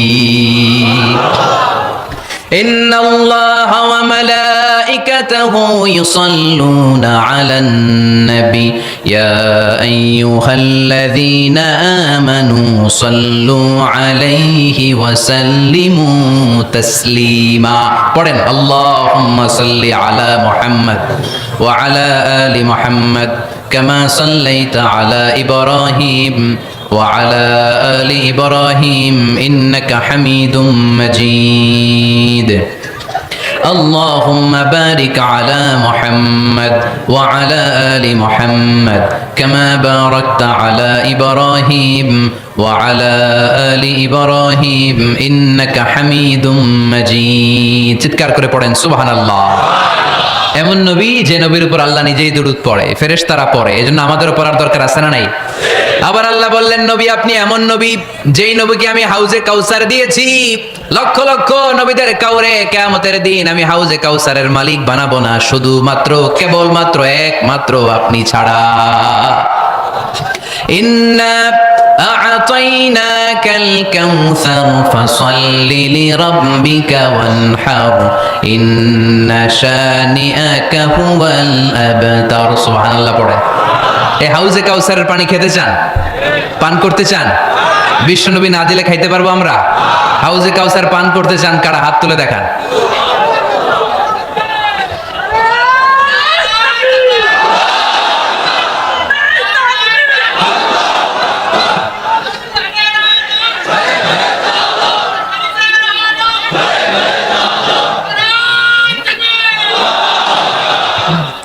ইন্নাল্লাহা ওয়া মালাইকাতাহু ইউসাল্লুনা আলান নবী ইয়া আইয়ুহাল্লাযীনা আমানু সাল্লু আলাইহি ওয়া সাল্লিমু তাসলিমা। পড়েন, আল্লাহুম্মা সাল্লি আলা মুহাম্মদ ওয়া আলা আলি মুহাম্মদ কামা সাল্লাইতা আলা ইব্রাহিম وعلى آل إبراهيم إنك حميد مجيد اللهم بارك على محمد وعلى آل محمد كما باركت على إبراهيم وعلى آل إبراهيم إنك حميد مجيد চিৎকার করে পড়েন সুবহানাল্লাহ। এমন নবী যে নবীর উপর আল্লাহ নিজেই দুরূদ পড়ে, ফেরেশতারা পড়ে, এজন্য আমাদেরও পড়ার দরকার আছে না নাই? আবার আল্লাহ বললেন, নবী আপনি এমন নবী যেই নবীকে আমি হাউজে কাউসার দিয়েছি, লক্ষ লক্ষ নবীদের কাউরে কিয়ামতের দিন আমি হাউজে কাউসারের মালিক বানাবো না, শুধুমাত্র কেবলমাত্র একমাত্র আপনি ছাড়া। ইন্না আ'তাইনাকাল কাউসার ফাসাল্লি লিরাব্বিকা ওয়ানহার ইন্না শানিআকা হুয়াল আবতার। সুবহানাল্লাহ পড়ে। এই হাউজে কাউসারের পানি খেতে চান, পান করতে চান? বিশ্বনবী না দিলে খাইতে পারবো আমরা? হাউজে কাউসার পান করতে চান কারা? হাত তুলে দেখান।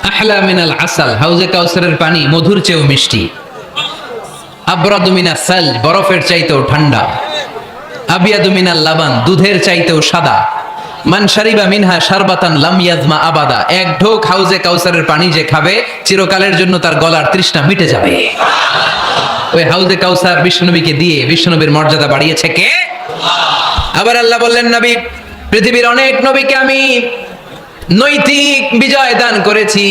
আহলা মিনাল আসাল, হাউজে কাউসারের পানি মধুর চেয়েও মিষ্টি। আবরাদু মিনাস সাল, বরফের চাইতেও ঠান্ডা। আবিয়াদু মিনাল লাবান, দুধের চাইতেও সাদা। মান শারিবা মিনহা শারবাতান লাম ইয়াজমা আবাদা, এক ঢোক হাউজে কাউসারের পানি যে খাবে চিরকালের জন্য তার গলার তৃষ্ণা মিটে যাবে। ওই হাউজে কাউসার বিশ্বনবীকে দিয়ে বিশ্বনবীর মর্যাদা বাড়িয়েছে কে? আবার আল্লাহ বললেন, নবী পৃথিবীর অনেক নবীকে আমি নৈতিক বিজয় দান করেছি,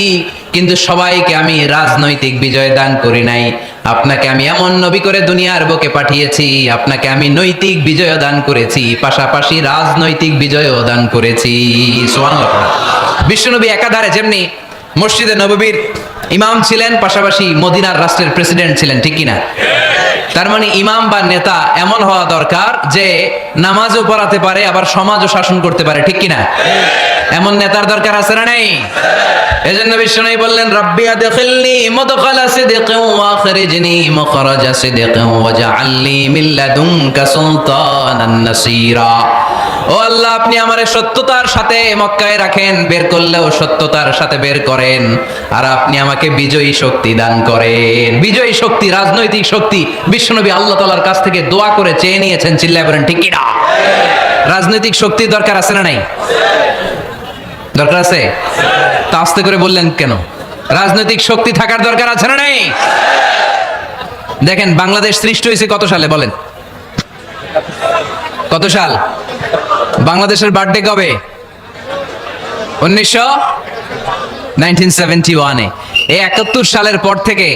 কিন্তু সবাইকে আমি রাজনৈতিক বিজয় দান করি নাই। আপনাকে আমি এমন নবী করে দুনিয়ার বুকে পাঠিয়েছি, আপনাকে আমি নৈতিক বিজয় দান করেছি, পাশাপাশি রাজনৈতিক বিজয়ও দান করেছি। সুবহানাল্লাহ। বিশ্বনবী একাধারে যেমনি মসজিদে নববীর ইমাম ছিলেন, পাশাপাশি মদিনার রাষ্ট্রের প্রেসিডেন্ট ছিলেন, ঠিক কিনা? তার মানে ইমাম বা নেতা এমন হওয়া দরকার যে নামাজও পড়াতে পারে আবার সমাজও শাসন করতে পারে, ঠিক কিনা? এমন নেতার দরকার আছে না নাই? এজন্য বিশ্বনবী বললেন, রাব্বি আদখিলনি মুদখালা সিদকিন ওয়া আখরিজনি মুখরাজা সিদকিন ওয়াজআলনি মিন লাদুনকা সুলতানান নাসীরা। ও আল্লাহ, আপনি আমারে সত্যতার সাথে মক্কায় রাখেন, বের করলেও সত্যতার সাথে বের করেন, আর আপনি আমাকে বিজয়ী শক্তি দান করেন। বিজয়ী শক্তি, রাজনৈতিক শক্তি বিশ্বনবী আল্লাহ তাআলার কাছ থেকে দোয়া করে চেয়ে নিয়েছেন। চিল্লায় বলেন ঠিক কিনা? রাজনৈতিক শক্তির দরকার আছে না নাই? দরকার আছে? তা আস্তে করে বললেন কেন? রাজনৈতিক শক্তি থাকার দরকার আছে না নাই? দেখেন, বাংলাদেশ সৃষ্টি হয়েছে কত সালে বলেন? কত সাল? বাংলাদেশের বার্থডে কবে? 1971-এ। এই 71 সালের পর থেকে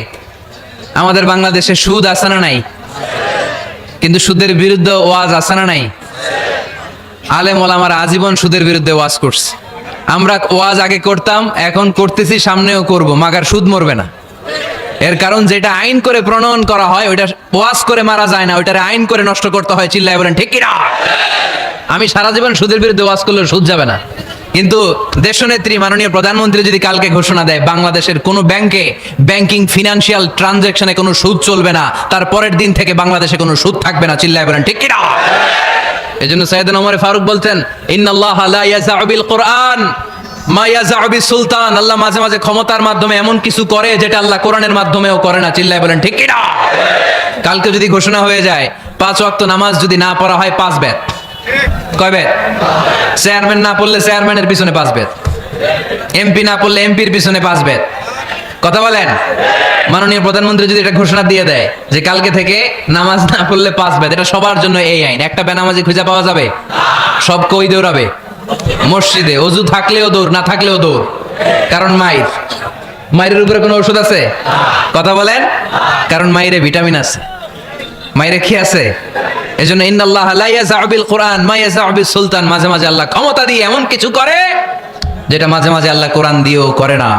আমাদের বাংলাদেশে সুদ আছে না নাই? কিন্তু সুদের বিরুদ্ধে ওয়াজ আছে না নাই? আলেম ওলামারা আজীবন সুদের বিরুদ্ধে ওয়াজ করছে। আমরা ওয়াজ আগে করতাম, এখন করতেছি, সামনেও করব, মাগার সুদ মরবে না। এর কারণ যেটা আইন করে প্রণয়ন করা হয় ওইটা ওয়াজ করে মারা যায় না, ওইটারে আইন করে নষ্ট করতে হয়। চিল্লায় বলেন ঠিক কিনা? আমি সারা জীবন সুদের বিরুদ্ধে ওয়াজ করলে সুদ যাবে না, কিন্তু দেশনেত্রী মাননীয় প্রধানমন্ত্রী যদি কালকে ঘোষণা দেয় বাংলাদেশের কোনো ব্যাংকে ব্যাংকিং ফিনান্সিয়াল ট্রানজাকশনে কোনো সুদ চলবে না, তার পরের দিন থেকে বাংলাদেশে কোনো সুদ থাকবে না। চিল্লায় বলেন ঠিক কিনা? এজন্য সাইয়েদনা ওমর ফারুক বলতেন, ইন্নাল্লাহা লা ইয়াযাউ বিল কুরআন মা ইয়াযাউ বিস সুলতান। আল্লাহ মাঝে মাঝে ক্ষমতার মাধ্যমে এমন কিছু করে যেটা আল্লাহ কোরআনের মাধ্যমেও করে না। চিল্লায় বলেন ঠিক কিনা? কালকে যদি ঘোষণা হয়ে যায় 5 ওয়াক্ত নামাজ যদি না পড়া হয় 5 বেত। কয় বেত? চেয়ারম্যান না পড়লে চেয়ারম্যানের পিছনে 5 বেত, এমপি না পড়লে এমপির পিছনে 5 বেত। কথা বলেন? মাননীয় প্রধানমন্ত্রী যদি এটা ঘোষণা দিয়ে দেয় যে কালকে থেকে নামাজ না পড়লে 5 বেত, এটা সবার জন্য এই আইন। একটা বেনামাজি খুঁজে পাওয়া যাবে? সব কই দৌড়াবে মসজিদে, অজু থাকলেও দৌড়, না থাকলেও দৌড়। কারণ মায়ের উপরে কোনো ওষুধ আছে? কথা বলেন? কারণ মায়েরে ভিটামিন আছে, মায়েরে কি আছে? এজন্য ইন্নাল্লাহা লা ইয়াযাউ বিল কুরআন মা ইয়াযাউ বিস সুলতান। মাঝে মাঝে আল্লাহ ক্ষমতা দিয়ে এমন কিছু করে যেটা মাঝে মাঝে আল্লাহ কোরআন দিয়েও করে না।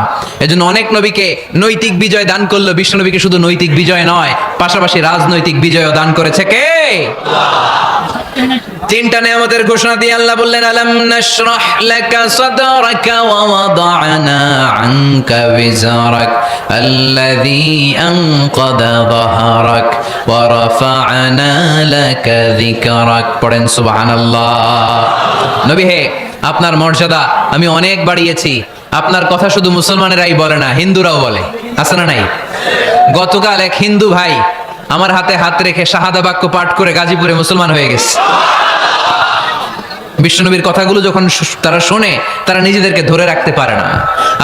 এজন্য অনেক নবীকে নৈতিক বিজয় দান করলো, বিশ্ব নবীকে শুধু নৈতিক বিজয় নয়, পাশাপাশি রাজনৈতিক বিজয়ও দান করেছে কে? তিনটা নিয়ামতের ঘোষণা দিয়ে আল্লাহ বললেন, আলাম নাশরাহ লাকা সাদরাকা ওয়া ওয়াদা'না আনকা বিজরাক আল্লাযী আনকাদা যাহরাক ওয়া রাফা'না লাকা যিকরাক। পড়েন সুবহানাল্লাহ। নবী হে, আপনার মর্যাদা আমি অনেক বাড়িয়েছি। আপনার কথা শুধু মুসলমানেরাই বলে না, হিন্দুরাও বলে। আছে না নাই? গতকাল এক হিন্দু ভাই আমার হাতে হাত রেখে শাহাদা বাক্য পাঠ করে গাজীপুরে মুসলমান হয়ে গেছে। বিশ্বনবীর কথাগুলো যখন তারা শোনে, তারা নিজেদেরকে ধরে রাখতে পারে না।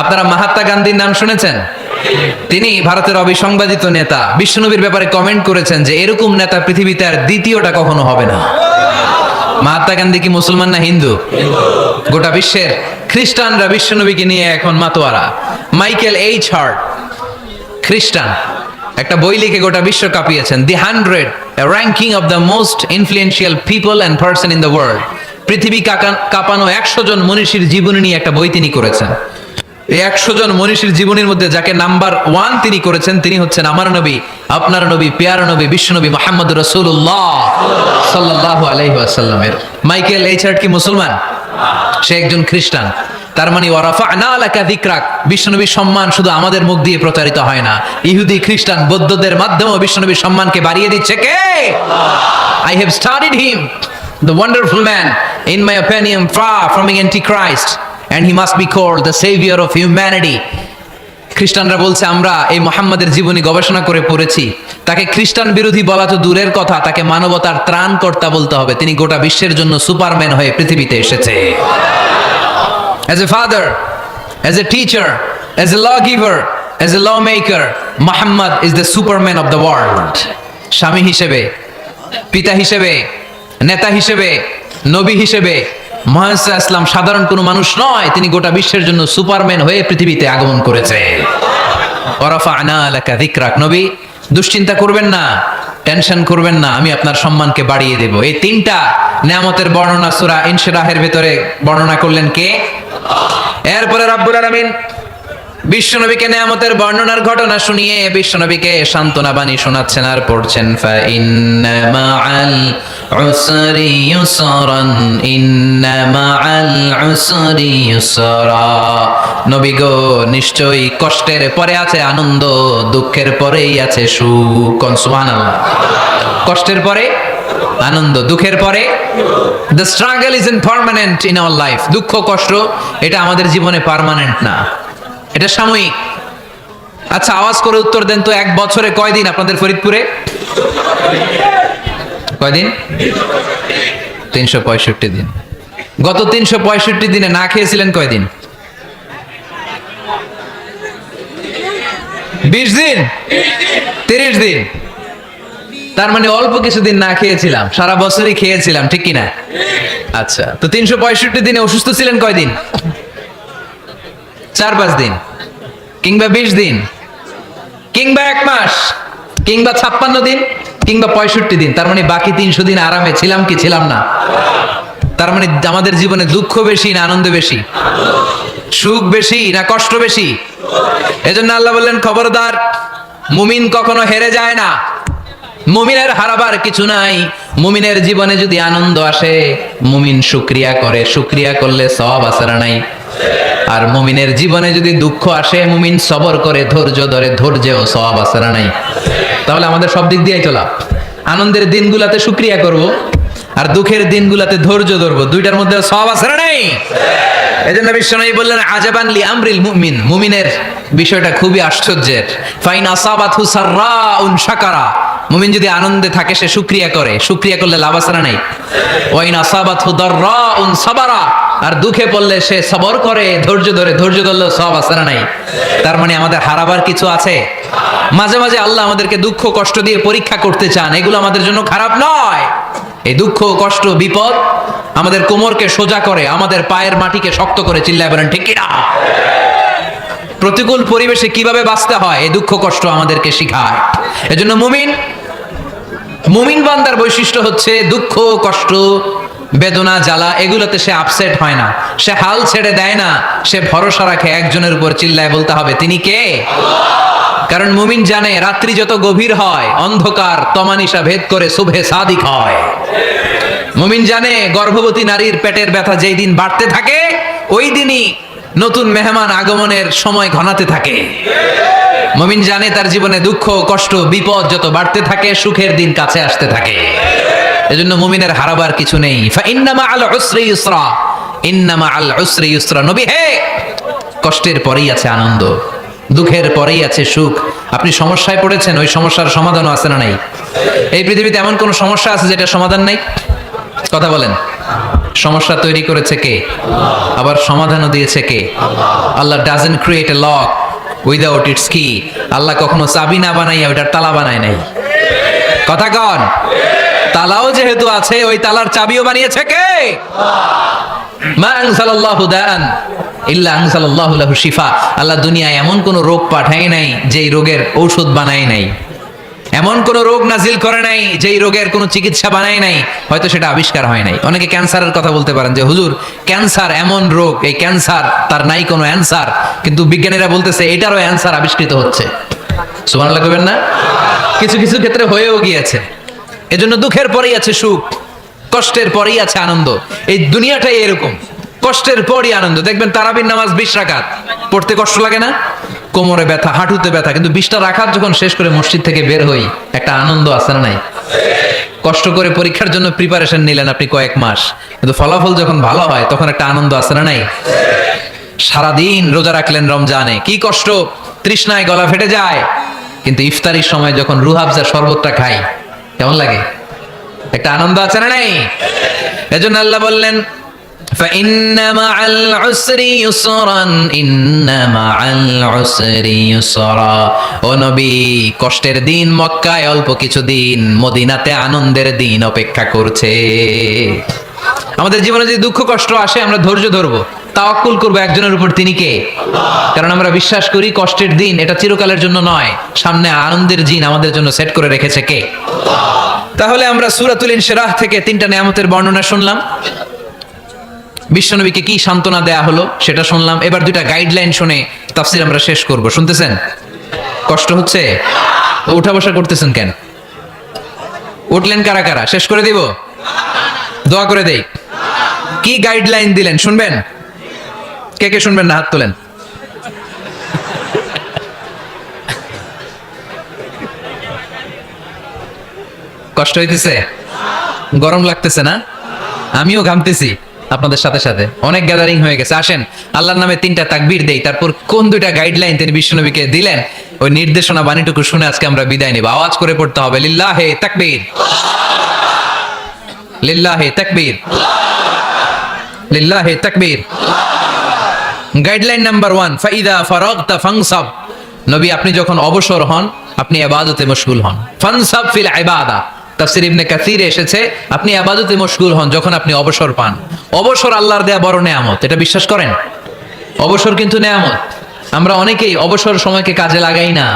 আপনারা মহাত্মা গান্ধীর নাম শুনেছেন? তিনি ভারতের অবিসংবাদিত নেতা। বিশ্বনবীর ব্যাপারে কমেন্ট করেছেন যে এরকম নেতা পৃথিবীতে আর দ্বিতীয়টা কখনো হবে না। মহাত্মা গান্ধী কি মুসলমান না হিন্দু? গোটা বিশ্বের খ্রিস্টানরা বিশ্বনবীকে নিয়ে এখন মাতোয়ারা। মাইকেল এইচ হার্ট খ্রিস্টান, একটা বই লিখে গোটা বিশ্ব কাঁপিয়েছেন, দি 100 ranking of the most influential people and person in the world. পৃথিবী কাঁপানো 100 জন মনীষীর জীবনী নিয়ে একটা বই তিনি করেছেন। এই 100 জন মনীষীর জীবনীর মধ্যে যাকে নাম্বার 1 তিনি করেছেন, তিনি হচ্ছেন আমার নবী, আপনার নবী, পেয়ারা নবী, বিশ্বনবী মুহাম্মদুর রাসূলুল্লাহ সাল্লাল্লাহু আলাইহি ওয়াসাল্লামের। মাইকেল এইচ হার্ট কি মুসলমান? সে একজন খ্রিস্টান। তার মানে ওয়া রাফা'না লাকা যিকরাক, বিশ্বনবীর সম্মান শুধু আমাদের মুখ দিয়ে প্রচারিত হয় না, ইহুদি, খ্রিস্টান, বৌদ্ধদের মাধ্যমেও বিশ্বনবীর সম্মানকে বাড়িয়ে দিচ্ছে কে? I have studied him, the wonderful man, in my opinion far from being antichrist, and he must be called the savior of humanity. খ্রিস্টানরা বলছে আমরা এই মুহাম্মাদের জীবনী গবেষণা করে পড়েছি, তাকে খ্রিস্টান বিরোধী বলা তো দূরের কথা, তাকে মানবতার ত্রাণকর্তা বলতে হবে। তিনি গোটা বিশ্বের জন্য সুপারম্যান হয়ে পৃথিবীতে এসেছে। As a father, as a teacher, as a lawgiver, as a lawmaker, Muhammad is the superman of the world. স্বামী হিসেবে, পিতা হিসেবে, নেতা হিসেবে, নবী হিসেবে মুহাম্মদ সাল্লাল্লাহু আলাইহি ওয়াসাল্লাম সাধারণ কোনো মানুষ নয়, তিনি গোটা বিশ্বের জন্য সুপারম্যান হয়ে পৃথিবীতে আগমন করেছে। ওয়া রাফা'না লাকা যিকরাক। নবী, দুশ্চিন্তা করবেন না, টেনশন করবেন না, আমি আপনার সম্মানকে বাড়িয়ে দেব। এই তিনটা নিয়ামতের বর্ণনা সূরা ইনশিরাহের ভিতরে বর্ণনা করলেন কে? এরপরে রব্বুল আলামিন বিশ্বনবীকে নেয়ামতের বর্ণনার ঘটনা শুনিয়ে বিশ্বনবীকে সান্ত্বনা বাণী শোনাচ্ছেন আর পড়ছেন ইন্না মাআল উসরি ইউসরান ইন্না মাআল উসরি ইউসরা। নবী গো, নিশ্চয়ই কষ্টের পরে আছে আনন্দ, দুঃখের পরেই আছে সুখ। সুবহানাল্লাহ। কষ্টের পরে আনন্দ, দুঃখের পরে the struggle isn't permanent in our life. দুঃখ কষ্ট এটা আমাদের জীবনে পার্মানেন্ট না, এটা সাময়িক। আচ্ছা, আওয়াজ করে উত্তর দেন তো, এক বছরে কয়দিন আপনাদের ফরিদপুরে? কয়দিন? 365 দিন। গত 365 দিনে না খেয়েছিলেন কয়দিন? 20 দিন, 30 দিন। তার মানে অল্প কিছুদিন না খেয়েছিলাম, সারা বছরই খেয়েছিলাম, ঠিক কিনা? আচ্ছা, তো 365 দিনে অসুস্থ ছিলেন কয়দিন? 4-5 দিন, কিংবা 20 দিন, কিংবা 1 মাস, কিংবা 56 দিন, কিংবা 65 দিন। তার মানে বাকি 300 দিন আরামে ছিলাম কি ছিলাম না? তার মানে আমাদের জীবনে দুঃখ বেশি না আনন্দ বেশি? সুখ বেশি না কষ্ট বেশি? এজন্য আল্লাহ বললেন, খবরদার, মুমিন কখনো হেরে যায় না, মুমিনের হারাবার কিছু নাই। মুমিনের জীবনে যদি আনন্দ আসে, মুমিন শুকরিয়া করে, শুকরিয়া করলে সওয়াব আছে না নাই? আর মুমিনের জীবনে যদি দুঃখ আসে, মুমিন সবর করে, ধৈর্য ধরে, ধৈর্যেও সওয়াব আছে না নাই? তাহলে আমাদের সব দিক দিয়েই চলা। আনন্দের দিনগুলাতে শুকরিয়া করব, আর দুঃখের দিনগুলাতে ধৈর্য ধরবো, দুইটার মধ্যে সওয়াব আছে না নাই? এজন্য বিশ্বনবী বললেন, আজাবান লি আমরিল মুমিন, মুমিনের বিষয়টা খুবই আশ্চর্যের। ফাইন আসাবাতহু সাররাউন শাকারা, মুমিন যদি আনন্দে থাকে সে শুকরিয়া করে, শুকরিয়া করলে লাভ আছে না নাই? ওয়াইন আসাবাতহু দাররাউন সাবারা, আর দুঃখে পড়লে সে সবর করে, ধৈর্য ধরে, ধৈর্য ধরলে সওয়াব আছে না নাই? তার মানে আমাদের হারাবার কিছু আছে। মাঝে মাঝে আল্লাহ আমাদেরকে দুঃখ কষ্ট দিয়ে পরীক্ষা করতে চান, এগুলো আমাদের জন্য খারাপ নয়। এই দুঃখ কষ্ট বিপদ আমাদের কোমরকে সোজা করে, আমাদের পায়ের মাটিকে শক্ত করে, চিল্লায় বলেন ঠিক কিনা? প্রতিকূল পরিবেশে কিভাবে বাঁচতে হয় এই দুঃখ কষ্ট আমাদেরকে শিখায়। এজন্য মুমিন বান্দার বৈশিষ্ট্য হচ্ছে দুঃখ কষ্ট বেদনা জ্বালা এগুলোতে সে আপসেট হয় না, সে হাল ছেড়ে দেয় না, সে ভরসা রাখে একজনের উপর, চিল্লায় বলতে হবে তিনি কে? কারণ মুমিন জানে রাত্রি যত গভীর হয়, অন্ধকার তমানিসা ভেদ করে সুবহে সাদিক হয়। মুমিন জানে গর্ভবতী নারীর পেটের ব্যথা যেই দিন বাড়তে থাকে, ওই দিনই নতুন মেহমান আগমনের সময় ঘনাতে থাকে। মুমিন জানে তার জীবনে দুঃখ কষ্ট বিপদ যত বাড়তে থাকে, সুখের দিন কাছে আসতে থাকে। এজন্য মুমিনের হারাবার কিছু নেই। ইন্না মাআল উসরি ইউসরা, ইন্না মাআল উসরি ইউসরা। নবী হে, কষ্টের পরেই আছে আনন্দ, দুঃখের পরেই আছে সুখ। আপনি সমস্যায় পড়েছেন, ওই সমস্যার সমাধানও আছে না নাই? এই পৃথিবীতে এমন কোন সমস্যা আছে যেটা সমাধান নাই? কথা বলেন। সমস্যা তৈরি করেছে কে? আবার সমাধানও দিয়েছে কে? Allah doesn't create a lock without its key. Allah কখনো চাবি না বানাইয়া ওইটার তালা বানায় নাই। কথা কন। তালাও যেহেতু আছে, ওই তালার চাবিও বানিয়েছে কে? মা আনজালাল্লাহু দান ইল্লা আনজালাল্লাহু লাহু শিফা। আল্লাহ দুনিয়ায় এমন কোন রোগ পাঠায় নাই যেই রোগের ঔষধ বানায় নাই, এমন কোন রোগ নাজিল করে নাই যেই রোগের কোনো চিকিৎসা বানায় নাই, হয়তো সেটা আবিষ্কার হয় নাই। অনেকে ক্যান্সারের কথা বলতে পারেন যে হুজুর ক্যান্সার এমন রোগ, এই ক্যান্সার তার নাই কোনো অ্যান্সার, কিন্তু বিজ্ঞানীরা বলতেছে এটারও অ্যান্সার আবিষ্কৃত হচ্ছে। সুবহানাল্লাহ কইবেন না? কিছু কিছু ক্ষেত্রে হয়েও গিয়েছে। এজন্য দুঃখের পরেই আছে সুখ, কষ্টের পরেই আছে আনন্দ। এই দুনিয়াটাই এরকম, কষ্টের পরই আনন্দ। দেখবেন তারাবির নামাজ 20 রাকাত পড়তে কষ্ট লাগে না? কোমরে ব্যথা, হাঁটুতে ব্যথা, কিন্তু 20টা রাকাত যখন শেষ করে মসজিদ থেকে বের হই, একটা আনন্দ আছে না নাই? কষ্ট করে পরীক্ষার জন্য প্রিপারেশন নিলেন আপনি কয়েক মাস, কিন্তু ফলাফল যখন ভালো হয় তখন একটা আনন্দ আছে না নাই? সারাদিন রোজা রাখলেন রমজানে, কি কষ্ট, তৃষ্ণায় গলা ফেটে যায়, কিন্তু ইফতারির সময় যখন রুহাবজা শরবতটা খাই, কেমন লাগে? একটা আনন্দ আছে না নাই? এজন্য আল্লাহ বললেন فإن مع العسر يسرا إن مع العسر يسرا। ও নবী, কষ্টের দিন মক্কায় অল্প কিছু দিন, মদিনাতে আনন্দের দিন অপেক্ষা করছে। আমাদের জীবনে যদি দুঃখ কষ্ট আসে, আমরা ধৈর্য ধরবো, তাওয়াক্কুল করবো একজনের উপর, তিনি কে? কারণ আমরা বিশ্বাস করি কষ্টের দিন এটা চিরকালের জন্য নয়, সামনে আনন্দের দিন আমাদের জন্য সেট করে রেখেছে কে? তাহলে আমরা সূরাতুল ইনশিরাহ থেকে 3টা নিয়ামতের বর্ণনা শুনলাম। বিশ্বনবীকে কি সান্ত্বনা দেয়া হলো সেটা শুনলাম। এবার দুইটা গাইডলাইন শুনে তাফসীর আমরা শেষ করব। শুনতেছেন? কষ্ট হচ্ছে? উঠা বসা করতেছেন কেন? উঠলেন কারা কারা? শেষ করে দিব? দোয়া করে দেই। কি গাইডলাইন দিলেন শুনবেন? কে কে শুনবেন না হাত তোলেন। কষ্ট হইতেছে? গরম লাগতেছে না? আমিও ঘামতেছি আপনাদের সাথে সাথে। অনেক গ্যাদারিং হয়ে গেছে। আসেন আল্লাহর নামে 3টা তাকবীর দেই, তারপর কোন 2টা গাইডলাইন তিনি বিশ্বনবীকে দিলেন ওই নির্দেশনা বাণীটুকু শুনে আজকে আমরা বিদায় নেব। আওয়াজ করে পড়তে হবে লিল্লাহে তাকবীর, লিল্লাহে তাকবীর, লিল্লাহে তাকবীর। গাইডলাইন নাম্বার 1, ফাইদা ফারাগতা ফানসাব। নবী আপনি যখন অবসর হন আপনি ইবাদতে মশগুল হন। ফানসাব ফিল ইবাদা, তাফসীর ইবনে কাসিরে এসেছে আপনি ইবাদতে মশগুল হন যখন আপনি অবসর পান। অবসর আল্লাহর দেয়া বড় নেয়ামত, এটা বিশ্বাস করেন? অবসর কিন্তু নেয়ামত। আমরা অনেকেই অবসর সময়কে কাজে লাগাই না,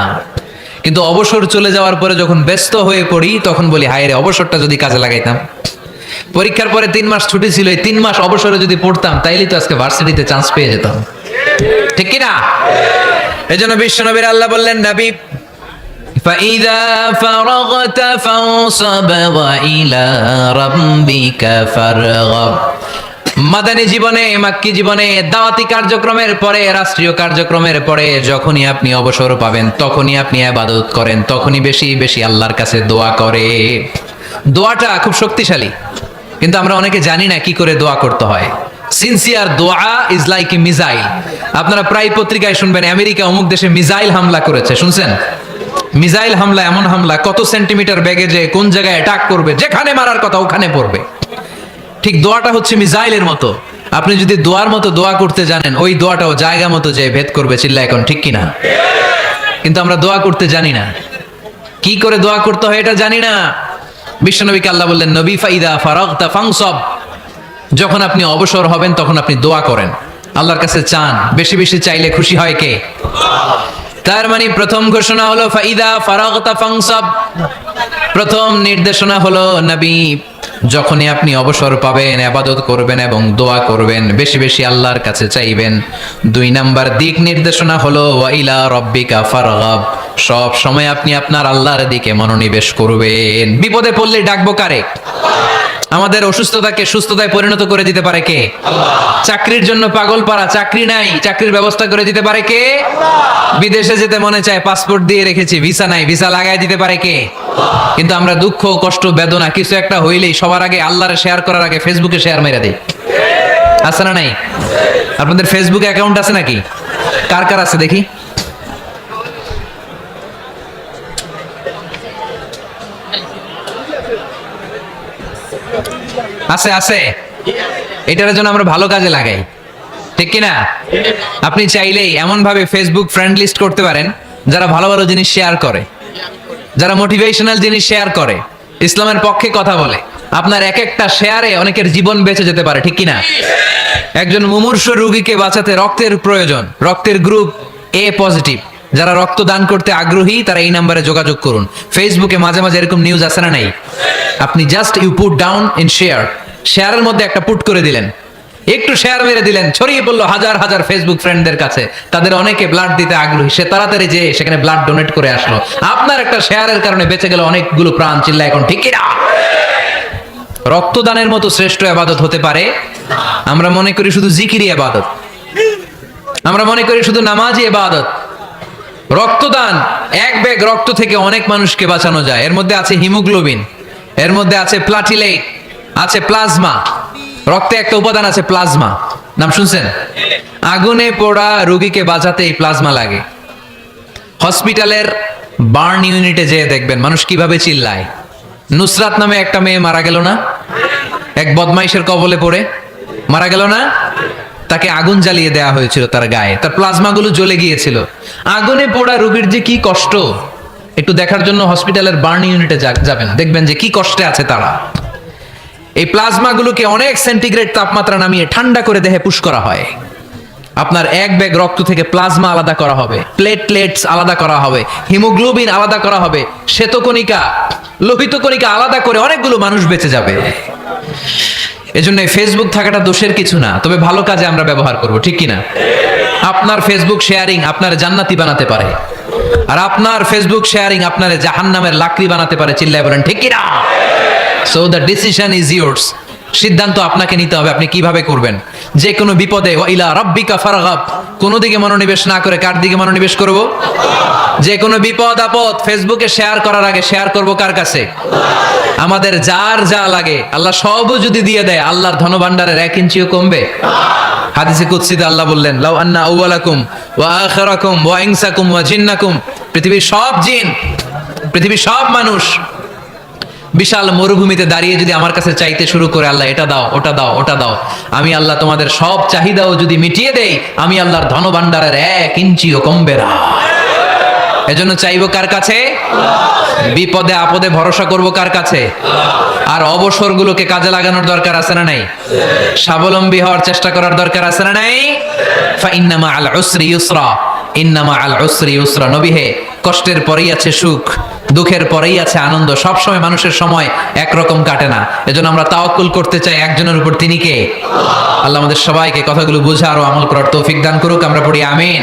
কিন্তু অবসর চলে যাওয়ার পরে যখন ব্যস্ত হয়ে পড়ি তখন বলি হায় রে, অবসরটা যদি কাজে লাগাইতাম। পরীক্ষার পরে 3 মাস ছুটি ছিল, এই 3 মাস অবসরে যদি পড়তাম তাইলেই তো আজকে ভার্সিটিতে চান্স পেয়ে যেতাম, ঠিক কি না? এজন্য বিশ্বনবীর আল্লাহ বললেন নবী فَإِذَا فَرَغْتَ فَانصَبْ وَإِلَى رَبِّكَ فَارْغَب। মাদানী জীবনে, মাক্কি জীবনে, দাওয়াতি কার্যক্রমের পরে, রাষ্ট্রীয় কার্যক্রমের পরে যখনই আপনি অবসর পাবেন তখনই আপনি ইবাদত করেন, তখনই বেশি বেশি আল্লাহর কাছে দোয়া করে। দোয়াটা খুব শক্তিশালী, কিন্তু আমরা অনেকে জানি না কি করে দোয়া করতে হয়। সিনসিয়ার দোয়া ইজ লাইক এ মিসাইল। আপনারা প্রায় পত্রিকায় শুনবেন আমেরিকা অমুক দেশে মিসাইল হামলা করেছে, শুনছেন? মিসাইল হামলা এমন হামলা কত সেন্টিমিটার বেগে যে কোন জায়গায় অ্যাটাক করবে, যেখানে মারার কথা ওখানে পড়বে। ঠিক দোয়াটা হচ্ছে মিসাইলের মতো। আপনি যদি দোয়ার মতো দোয়া করতে জানেন ওই দোয়াটাও জায়গা মতো যে ভেদ করবে। চিল্লা এখন ঠিক কিনা? কিন্তু আমরা দোয়া করতে জানি না, কি করে দোয়া করতে হয় এটা জানি না। বিশ্বনবীকে আল্লাহ বললেন নবী ফাইদা ফারাগতা ফানসাব, যখন আপনি অবসর হবেন তখন আপনি দোয়া করেন, আল্লাহর কাছে চান। বেশি বেশি চাইলে খুশি হয় কে? তার মানে প্রথম ঘোষণা হলো ফাইদা ফারাগতা ফানসাব। প্রথম নির্দেশনা হলো নবী যখনই আপনি অবসর পাবেন ইবাদত করবেন এবং দোয়া করবেন, বেশি বেশি আল্লাহর কাছে চাইবেন। 2 নাম্বার দিক নির্দেশনা হলো ওয়াইলা রব্বিকা ফারগাব, সব সময় আপনি আপনার আল্লাহর দিকে মনোনিবেশ করবেন। বিপদে পড়লে ডাকবো কারে? আমাদের অসুস্থতাকে সুস্থতায় পরিণত করে দিতে পারে কে? চাকরির জন্য পাগল পারা, চাকরি নাই, চাকরির ব্যবস্থা করে দিতে পারে কে? বিদেশে যেতে মনে চায়, পাসপোর্ট দিয়ে রেখেছি, ভিসা নাই, ভিসা লাগাই দিতে পারে কে? কিন্তু আমরা দুঃখ কষ্ট বেদনা কিছু একটা হইলেই সবার আগে আল্লাহরে শেয়ার করার আগে ফেসবুকে শেয়ার মেরে দেই। আছে না নাই? আপনাদের ফেসবুক অ্যাকাউন্ট আছে নাকি? কার কার আছে দেখি? আছে আছে। এটার জন্য আমরা ভালো কাজে লাগাই, ঠিক কিনা? আপনি চাইলেই এমন ভাবে ফেসবুক ফ্রেন্ড লিস্ট করতে পারেন যারা ভালো ভালো জিনিস শেয়ার করে, যারা মোটিভেশনাল জিনিস শেয়ার করে, ইসলামের পক্ষে কথা বলে। আপনার এক একটা শেয়ারে অনেকের জীবন বেঁচে যেতে পারে, ঠিক কিনা? একজন মুমূর্ষ রোগীকে বাঁচাতে রক্তের প্রয়োজন, রক্তের গ্রুপ এ পজিটিভ। যারা রক্ত দান করতে আগ্রহী তারা এই নাম্বারে যোগাযোগ করুন। ফেসবুকে মাঝে মাঝে এরকম নিউজ আসে না নাই? আপনি just you put down in share, শেয়ারের মধ্যে একটা পুট করে দিলেন, একটু শেয়ার মেরে দিলেন, ছড়িয়ে পড়লো হাজার হাজার ফেসবুক ফ্রেন্ডদের কাছে। তাদের অনেকে ব্লাড দিতে আগ্রহী, সে তাড়াতাড়ি যে সেখানে ব্লাড ডোনেট করে আসলো। আপনার একটা শেয়ারের কারণে বেঁচে গেল অনেকগুলো প্রাণ। চিল্লা এখন ঠিক কিনা? রক্তদানের মতো শ্রেষ্ঠ ইবাদত হতে পারে? আমরা মনে করি শুধু জিকিরি ইবাদত, আমরা মনে করি শুধু নামাজি ইবাদত। রক্তদান, এক ব্যাগ রক্ত থেকে অনেক মানুষকে বাঁচানো যায়। এর মধ্যে আছে হিমোগ্লোবিন, এর মধ্যে আছে প্লাটিলেট, আছে প্লাজমা। রক্তে একটা উপাদান আছে প্লাজমা, নাম শুনছেন? আগুনে পোড়া রোগীকে বাঁচাতে এই প্লাজমা লাগে। হসপিটালের বার্ন ইউনিটে যেয়ে দেখবেন মানুষ কিভাবে চিল্লায়। নুসরাত নামে একটা মেয়ে মারা গেল না? এক বদমাইশের কবলে পড়ে মারা গেল না? তাকে আগুন জ্বালিয়ে দেওয়া হয়েছিল তার গায়ে, তার প্লাজমা গুলো জ্বলে গিয়েছিল। আগুনে পোড়া রোগীর যে কি কষ্ট, একটু দেখার জন্য হসপিটালের বার্ন ইউনিটে যাবেন, দেখবেন যে কি কষ্টে আছে তারা। এই প্লাজমা গুলোকে অনেক সেন্টিগ্রেড তাপমাত্রা নামিয়ে ঠান্ডা করে দেহে পুশ করা হয়। আপনার এক ব্যাগ রক্ত থেকে প্লাজমা আলাদা করা হবে, প্লেটলেটস আলাদা করা হবে, হিমোগ্লোবিন আলাদা করা হবে, শ্বেতকণিকা, লোহিত কণিকা আলাদা করে অনেকগুলো মানুষ বেঁচে যাবে। এজন্য এই ফেসবুক থাকাটা দোষের কিছু না, তবে ভালো কাজে আমরা ব্যবহার করব, ঠিক কিনা? আপনার ফেসবুক শেয়ারিং আপনার জান্নাতি বানাতে পারে, আর আপনার ফেসবুক শেয়ারিং আপনার জাহান্নামের লাকড়ি বানাতে পারে। চিল্লায় বলেন ঠিক কিনা? So the decision is yours. সিদ্ধান্ত আপনাকে নিতে হবে, আপনি কিভাবে করবেন। যে কোনো বিপদে ওয়া ইলা রাব্বিকা ফারগাব, কোন দিকে মনোনিবেশ না করে কার দিকে মনোনিবেশ করব? যে কোনো বিপদ আপদ ফেসবুকে শেয়ার করার আগে শেয়ার করব কার কাছে? আমাদের যার যা লাগে আল্লাহ সবও যদি দিয়ে দেয়, আল্লাহর ধনভাণ্ডারের 1 ইঞ্চিও কমবে? হাদিসে কুদসিতে আল্লাহ বললেন, লাউ আন্না আউওয়ালাকুম ওয়া আখিরাকুম ওয়া ইনসাকুম ওয়া জিন্নাকুম, পৃথিবীর সব জিন, পৃথিবীর সব মানুষ বিশাল মরুভূমিতে দাঁড়িয়ে যদি আমার কাছে চাইতে শুরু করে, আল্লাহ এটা দাও, ওটা দাও, ওটা দাও, আমি আল্লাহ তোমাদের সব চাহিদাও যদি মিটিয়ে দেই, আমি আল্লাহর ধনভাণ্ডারের 1 ইঞ্চিও কমবে না। এজন্য চাইবো কার কাছে? বিপদে আপদে ভরসা করব কার কাছে? আর অবসরগুলোকে কাজে লাগানোর দরকার আছে না নাই? স্বাবলম্বী হওয়ার চেষ্টা করার দরকার আছে না নাই? ফা ইন্নামা আল উসরি ইউসরা, ইন্নামা আল উসরি ইউসরা। নবী হে, কষ্টের পরেই আছে সুখ, দুঃখের পরেই আছে আনন্দ। সব সময় মানুষের সময় একরকম কাটে না। এজন্য আমরা তাওয়াক্কুল করতে চাই একজনের উপর, তিনি কে? আল্লাহ আমাদের সবাইকে কথাগুলো বুঝে আরো আমল করার তৌফিক দান করুক। আমরা পড়ি আমিন।